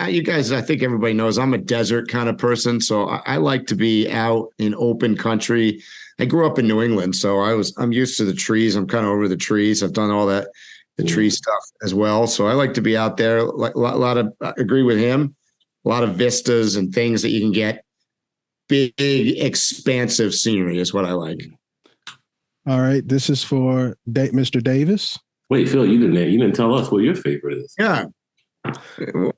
[SPEAKER 5] You guys, I think everybody knows I'm a desert kind of person. So I like to be out in open country. I grew up in New England, so I'm used to the trees. I'm kind of over the trees. I've done all the tree stuff as well. So I like to be out there. Like a lot of, I agree with him. A lot of vistas and things that you can get. Big, expansive scenery is what I like.
[SPEAKER 4] All right, this is for Mr. Davis.
[SPEAKER 6] Wait, Phil, you didn't tell us what your favorite is.
[SPEAKER 5] Yeah.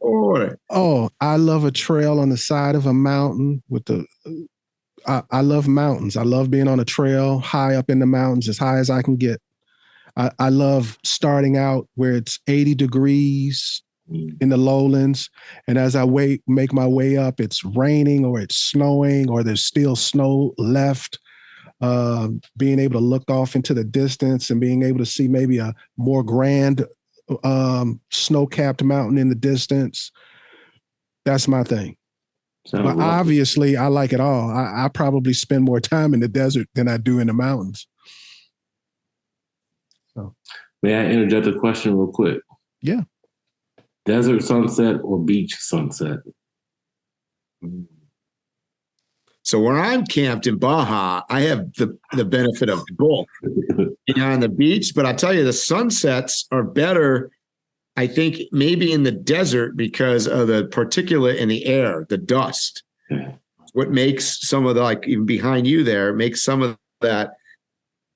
[SPEAKER 4] Oh, I love a trail on the side of a mountain I love mountains. I love being on a trail high up in the mountains, as high as I can get. I love starting out where it's 80 degrees, in the lowlands. And as I make my way up, it's raining or it's snowing or there's still snow left. Being able to look off into the distance and being able to see maybe a more grand snow-capped mountain in the distance. That's my thing. But obviously, I like it all. I probably spend more time in the desert than I do in the mountains. So,
[SPEAKER 6] may I interject a question real quick?
[SPEAKER 4] Yeah.
[SPEAKER 6] Desert sunset or beach sunset?
[SPEAKER 5] So where I'm camped in Baja, I have the benefit of both. On the beach, but I'll tell you, the sunsets are better, I think, maybe in the desert because of the particulate in the air, the dust. What makes some of the, like even behind you there, makes some of that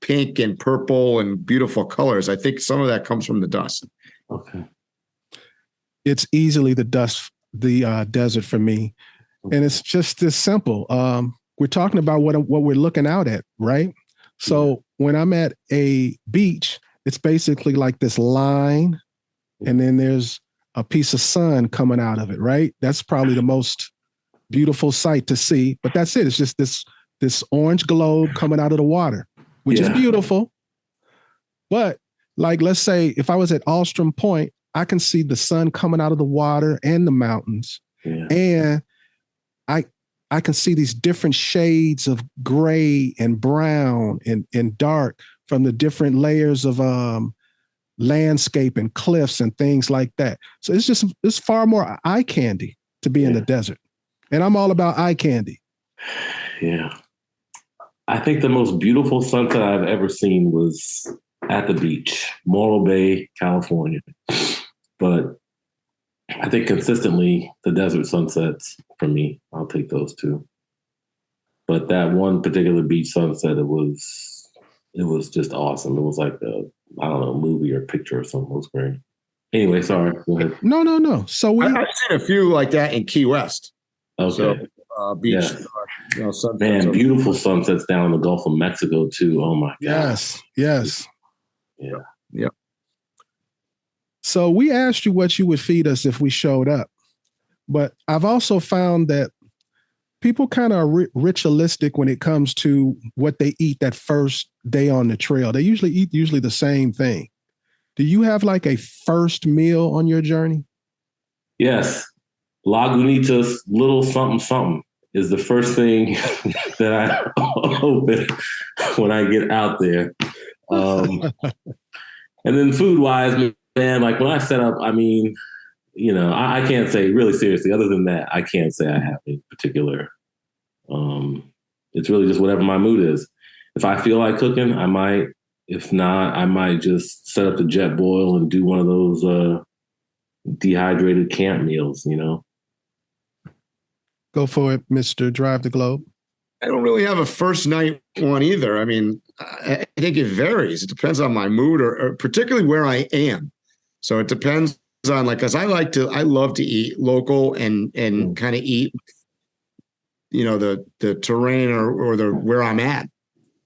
[SPEAKER 5] pink and purple and beautiful colors. I think some of that comes from the dust.
[SPEAKER 6] Okay.
[SPEAKER 4] It's easily the desert for me. And it's just this simple. We're talking about what we're looking out at, right? So when I'm at a beach, it's basically like this line, and then there's a piece of sun coming out of it, right? That's probably the most beautiful sight to see. But that's it. It's just this orange globe coming out of the water, which is beautiful. But like, let's say if I was at Ostrom Point, I can see the sun coming out of the water and the mountains.
[SPEAKER 6] Yeah.
[SPEAKER 4] And I can see these different shades of gray and brown and dark from the different layers of landscape and cliffs and things like that. So it's far more eye candy to be in the desert. And I'm all about eye candy.
[SPEAKER 6] Yeah. I think the most beautiful sunset I've ever seen was at the beach, Morro Bay, California. But I think consistently the desert sunsets for me, I'll take those two. But that one particular beach sunset, it was just awesome. It was like a movie or picture or something. It was great. Anyway, sorry. Go ahead.
[SPEAKER 4] No. So
[SPEAKER 5] I've seen a few like that in Key West.
[SPEAKER 6] Okay.
[SPEAKER 5] So, beach.
[SPEAKER 6] Yeah. Man, beautiful sunsets down in the Gulf of Mexico too. Oh my God.
[SPEAKER 4] Yes.
[SPEAKER 6] Yeah.
[SPEAKER 5] Yep.
[SPEAKER 4] So we asked you what you would feed us if we showed up. But I've also found that people kind of are ritualistic when it comes to what they eat that first day on the trail. They usually eat the same thing. Do you have like a first meal on your journey?
[SPEAKER 6] Yes. Lagunitas little something something is the first thing that I open when I get out there. And then food-wise, man, like when I set up, I mean, you know, I can't say really seriously, other than that, I can't say I have a particular, it's really just whatever my mood is. If I feel like cooking, I might. If not, I might just set up the jet boil and do one of those dehydrated camp meals, you know?
[SPEAKER 4] Go for it, Mr. Drive the Globe.
[SPEAKER 5] I don't really have a first night one either. I mean, I think it varies. It depends on my mood or particularly where I am. So it depends on, like, because I love to eat local and kind of eat, you know, the terrain or the where I'm at.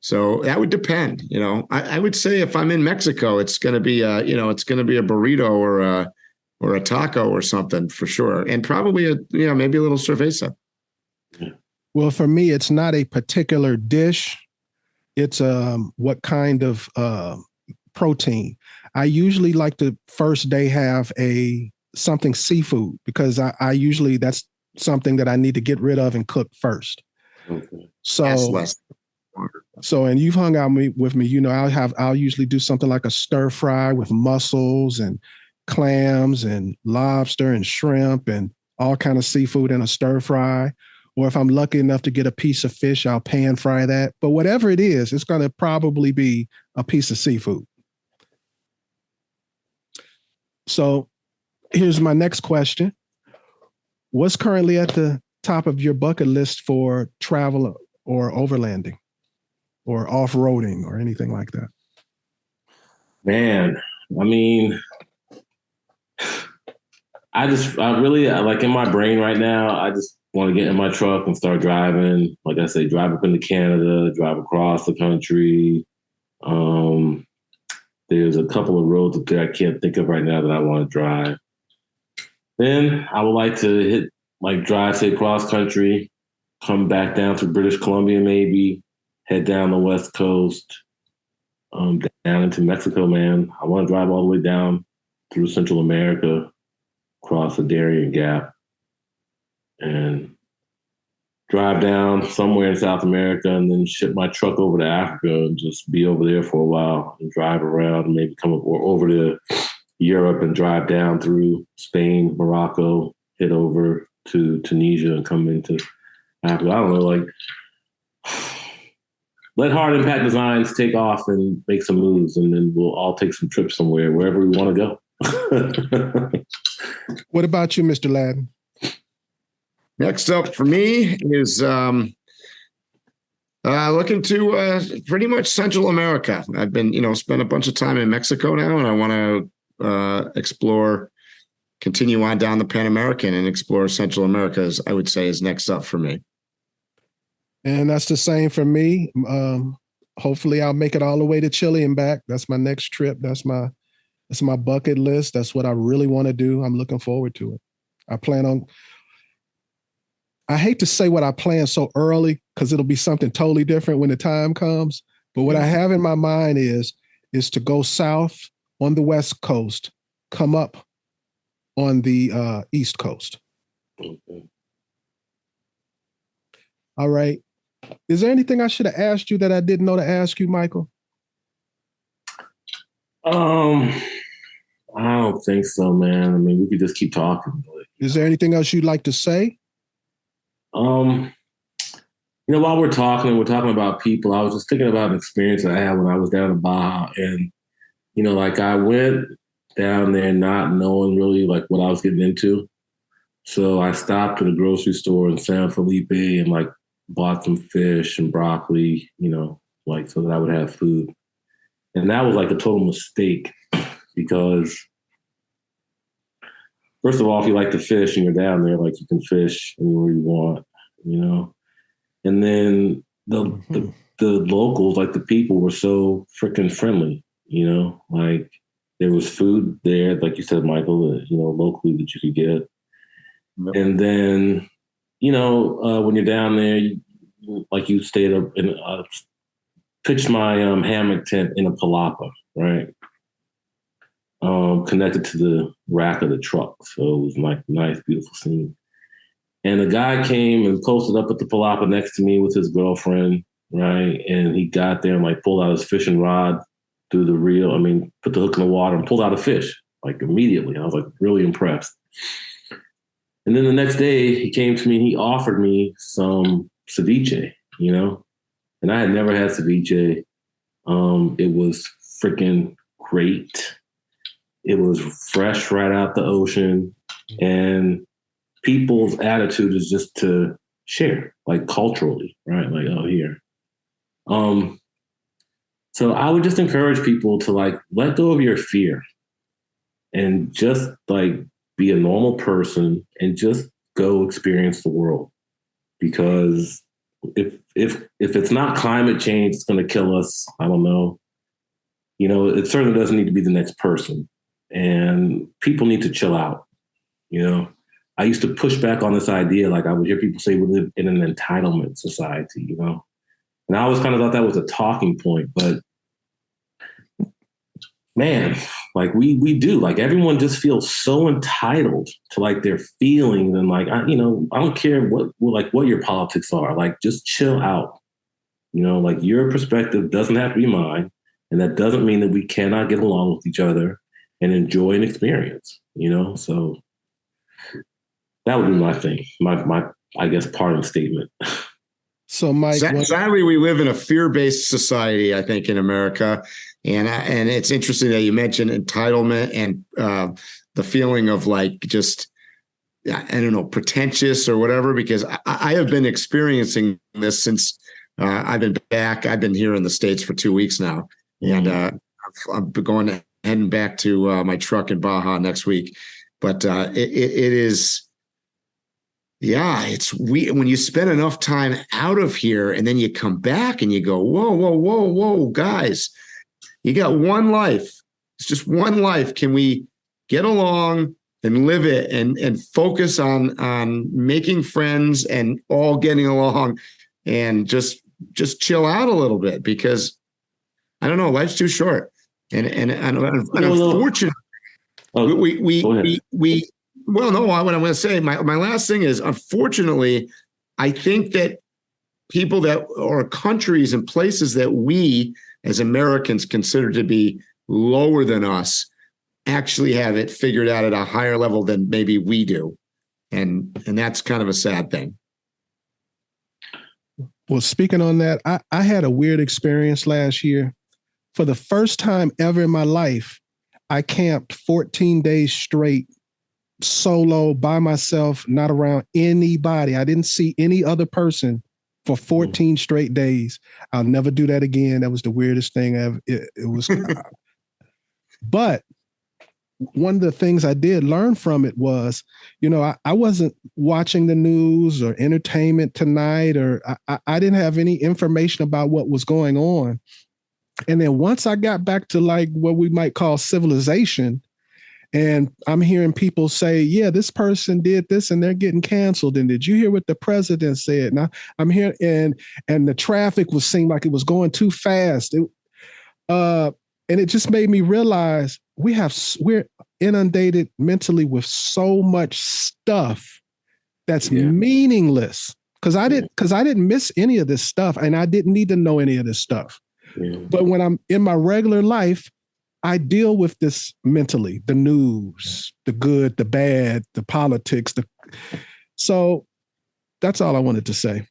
[SPEAKER 5] So that would depend. You know, I would say if I'm in Mexico, it's going to be a burrito or a taco or something for sure, and probably maybe a little cerveza.
[SPEAKER 4] Well, for me, it's not a particular dish. It's what kind of protein. I usually like to first day have something seafood because I usually that's something that I need to get rid of and cook first.
[SPEAKER 6] Okay.
[SPEAKER 4] So, and you've hung out with me, you know, I'll usually do something like a stir fry with mussels and clams and lobster and shrimp and all kind of seafood in a stir fry. Or if I'm lucky enough to get a piece of fish, I'll pan fry that. But whatever it is, it's going to probably be a piece of seafood. So here's my next question. What's currently at the top of your bucket list for travel or overlanding or off-roading or anything like that?
[SPEAKER 6] Man, I mean, I really, like in my brain right now, I just want to get in my truck and start driving. Like I say, drive up into Canada, drive across the country. There's a couple of roads up there I can't think of right now that I want to drive. Then I would like to drive, say, cross country, come back down to British Columbia, maybe head down the West Coast, down into Mexico, man. I want to drive all the way down through Central America, cross the Darien Gap, and drive down somewhere in South America, and then ship my truck over to Africa and just be over there for a while and drive around and maybe come over to Europe and drive down through Spain, Morocco, head over to Tunisia and come into Africa. I don't know, let Hard Impact Designs take off and make some moves, and then we'll all take some trips somewhere, wherever we want to go.
[SPEAKER 4] What about you, Mr. Ladden?
[SPEAKER 5] Next up for me is looking to pretty much Central America. I've been, spent a bunch of time in Mexico now, and I want to continue on down the Pan American and explore Central America, as I would say is next up for me.
[SPEAKER 4] And that's the same for me. Hopefully I'll make it all the way to Chile and back. That's my next trip. That's my bucket list. That's what I really want to do. I'm looking forward to it. I hate to say what I plan so early because it'll be something totally different when the time comes. But what I have in my mind is to go south on the West Coast, come up on the East Coast.
[SPEAKER 6] Okay.
[SPEAKER 4] All right. Is there anything I should have asked you that I didn't know to ask you, Michael?
[SPEAKER 6] I don't think so, man. I mean, we could just keep talking. But,
[SPEAKER 4] is there anything else you'd like to say?
[SPEAKER 6] While we're talking about people, I was just thinking about an experience that I had when I was down in Baja. And, I went down there not knowing really what I was getting into. So I stopped at a grocery store in San Felipe and bought some fish and broccoli, so that I would have food. And that was a total mistake because first of all, if you like to fish and you're down there, you can fish anywhere you want, And then the locals, the people were so freaking friendly, there was food there, like you said, Michael, locally that you could get. Yep. And then, when you're down there, you stayed up and pitched my hammock tent in a palapa, right? Connected to the rack of the truck. So it was nice, beautiful scene. And a guy came and posted up at the palapa next to me with his girlfriend, right? And he got there and pulled out his fishing rod through the reel. Put the hook in the water and pulled out a fish, immediately. I was really impressed. And then the next day he came to me and he offered me some ceviche, and I had never had ceviche. It was freaking great. It was fresh right out the ocean, and people's attitude is just to share, culturally, right? Here. So I would just encourage people to let go of your fear and just be a normal person and just go experience the world. Because if it's not climate change, it's going to kill us. I don't know. It certainly doesn't need to be the next person. And people need to chill out. I used to push back on this idea. I would hear people say we live in an entitlement society, And I always kind of thought that was a talking point, but man, we do. Everyone just feels so entitled to their feelings, and I don't care what your politics are. Just chill out. Your perspective doesn't have to be mine, and that doesn't mean that we cannot get along with each other and enjoy an experience. So that would be my thing. My I guess parting statement.
[SPEAKER 4] So, Mike,
[SPEAKER 5] sadly, we live in a fear-based society, I think, in America. And it's interesting that you mentioned entitlement and the feeling of just, I don't know, pretentious or whatever, because I have been experiencing this since I've been back. I've been here in the States for 2 weeks now. And I'm heading back to my truck in Baja next week. But it is, it's weird when you spend enough time out of here and then you come back and you go, whoa, guys. You got one life. It's just one life. Can we get along and live it and focus on making friends and all getting along and just
[SPEAKER 6] chill out a little bit, because I don't know, life's too short. And unfortunately, well, no, what I'm going to say, my last thing is, unfortunately, I think that people that, or countries and places that we as Americans consider to be lower than us, actually have it figured out at a higher level than maybe we do. And that's kind of a sad thing.
[SPEAKER 4] Well, speaking on that, I had a weird experience last year. For the first time ever in my life, I camped 14 days straight, solo, by myself, not around anybody. I didn't see any other person for 14 straight days. I'll never do that again. That was the weirdest thing ever. It was, but one of the things I did learn from it was, I wasn't watching the news or Entertainment Tonight, or I didn't have any information about what was going on. And then once I got back to like what we might call civilization, and I'm hearing people say, yeah, this person did this and they're getting canceled. And did you hear what the president said? Now I'm here, and the traffic seemed like it was going too fast. And it just made me realize we're inundated mentally with so much stuff that's meaningless. Because I didn't miss any of this stuff, and I didn't need to know any of this stuff. Yeah. But when I'm in my regular life, I deal with this mentally: the news, the good, the bad, the politics. So that's all I wanted to say.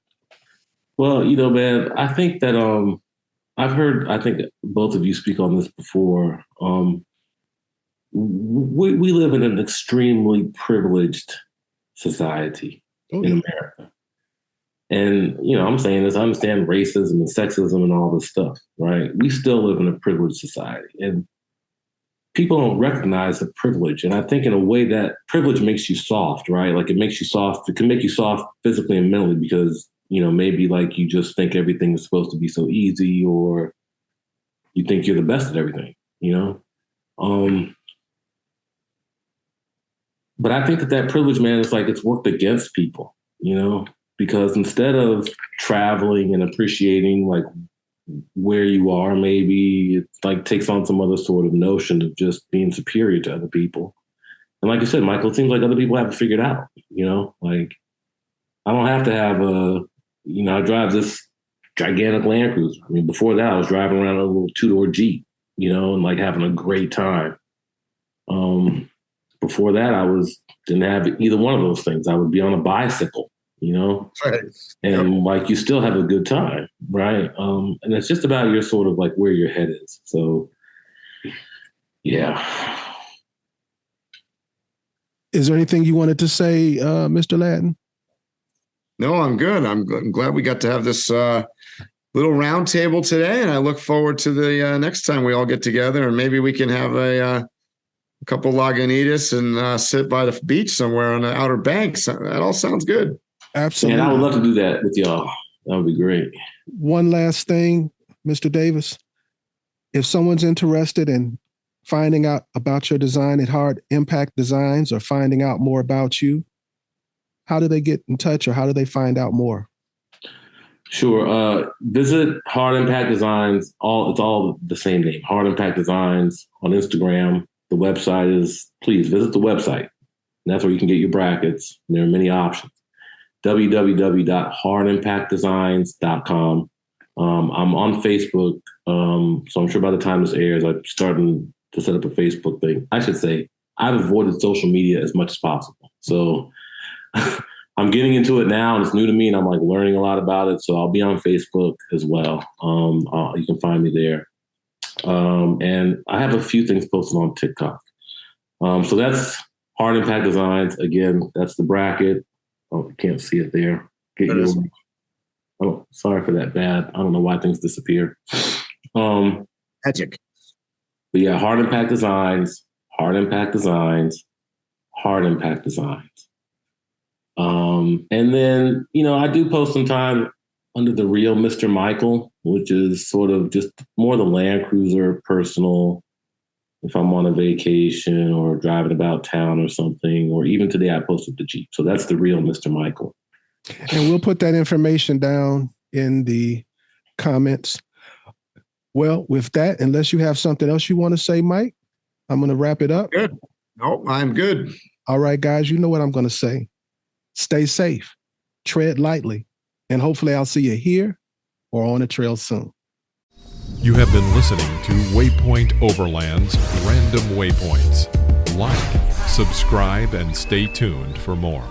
[SPEAKER 6] Well, man, I think that I think both of you speak on this before. We live in an extremely privileged society in America. And, I'm saying this, I understand racism and sexism and all this stuff, right? We still live in a privileged society, and people don't recognize the privilege. And I think in a way that privilege makes you soft, right? Like it makes you soft. It can make you soft physically and mentally because, maybe like you just think everything is supposed to be so easy, or you think you're the best at everything, But I think that privilege, man, is like it's worked against people, because instead of traveling and appreciating like where you are, maybe it like takes on some other sort of notion of just being superior to other people. And like you said, Michael, it seems like other people have it figured out, like I don't have to have I drive this gigantic Land Cruiser. I mean, before that I was driving around a little 2-door Jeep, and like having a great time. Before that I didn't have either one of those things. I would be on a bicycle,
[SPEAKER 5] Right.
[SPEAKER 6] And like you still have a good time, right? And it's just about your sort of like where your head is. So, yeah.
[SPEAKER 4] Is there anything you wanted to say, Mr. Ladden?
[SPEAKER 5] No, I'm good. I'm glad we got to have this little round table today, and I look forward to the next time we all get together, and maybe we can have a couple Lagunitas and sit by the beach somewhere on the Outer Banks. That all sounds good.
[SPEAKER 4] Absolutely.
[SPEAKER 6] And I would love to do that with y'all. That would be great.
[SPEAKER 4] One last thing, Mr. Davis. If someone's interested in finding out about your design at Hard Impact Designs, or finding out more about you, how do they get in touch, or how do they find out more?
[SPEAKER 6] Sure. Visit Hard Impact Designs. It's all the same name, Hard Impact Designs, on Instagram. The website is, please visit the website. And that's where you can get your brackets. There are many options. www.hardimpactdesigns.com. I'm on Facebook. So I'm sure by the time this airs, I'm starting to set up a Facebook thing. I should say I've avoided social media as much as possible. So I'm getting into it now, and it's new to me, and I'm like learning a lot about it. So I'll be on Facebook as well. You can find me there. And I have a few things posted on TikTok. So that's Hard Impact Designs. Again, that's the bracket. Oh, you can't see it there. Oh, sorry for that bad. I don't know why things disappear.
[SPEAKER 5] Magic.
[SPEAKER 6] But yeah, Hard Impact Designs, Hard Impact Designs, Hard Impact Designs. And then, I do post sometime under the real Mr. Michael, which is sort of just more the Land Cruiser personal if I'm on a vacation or driving about town or something, or even today I posted the Jeep. So that's the real Mr. Michael.
[SPEAKER 4] And we'll put that information down in the comments. Well, with that, unless you have something else you want to say, Mike, I'm going to wrap it up.
[SPEAKER 5] Good. No, I'm good.
[SPEAKER 4] All right, guys, you know what I'm going to say. Stay safe, tread lightly, and hopefully I'll see you here or on the trail soon.
[SPEAKER 2] You have been listening to Waypoint Overland's Random Waypoints. Like, subscribe, and stay tuned for more.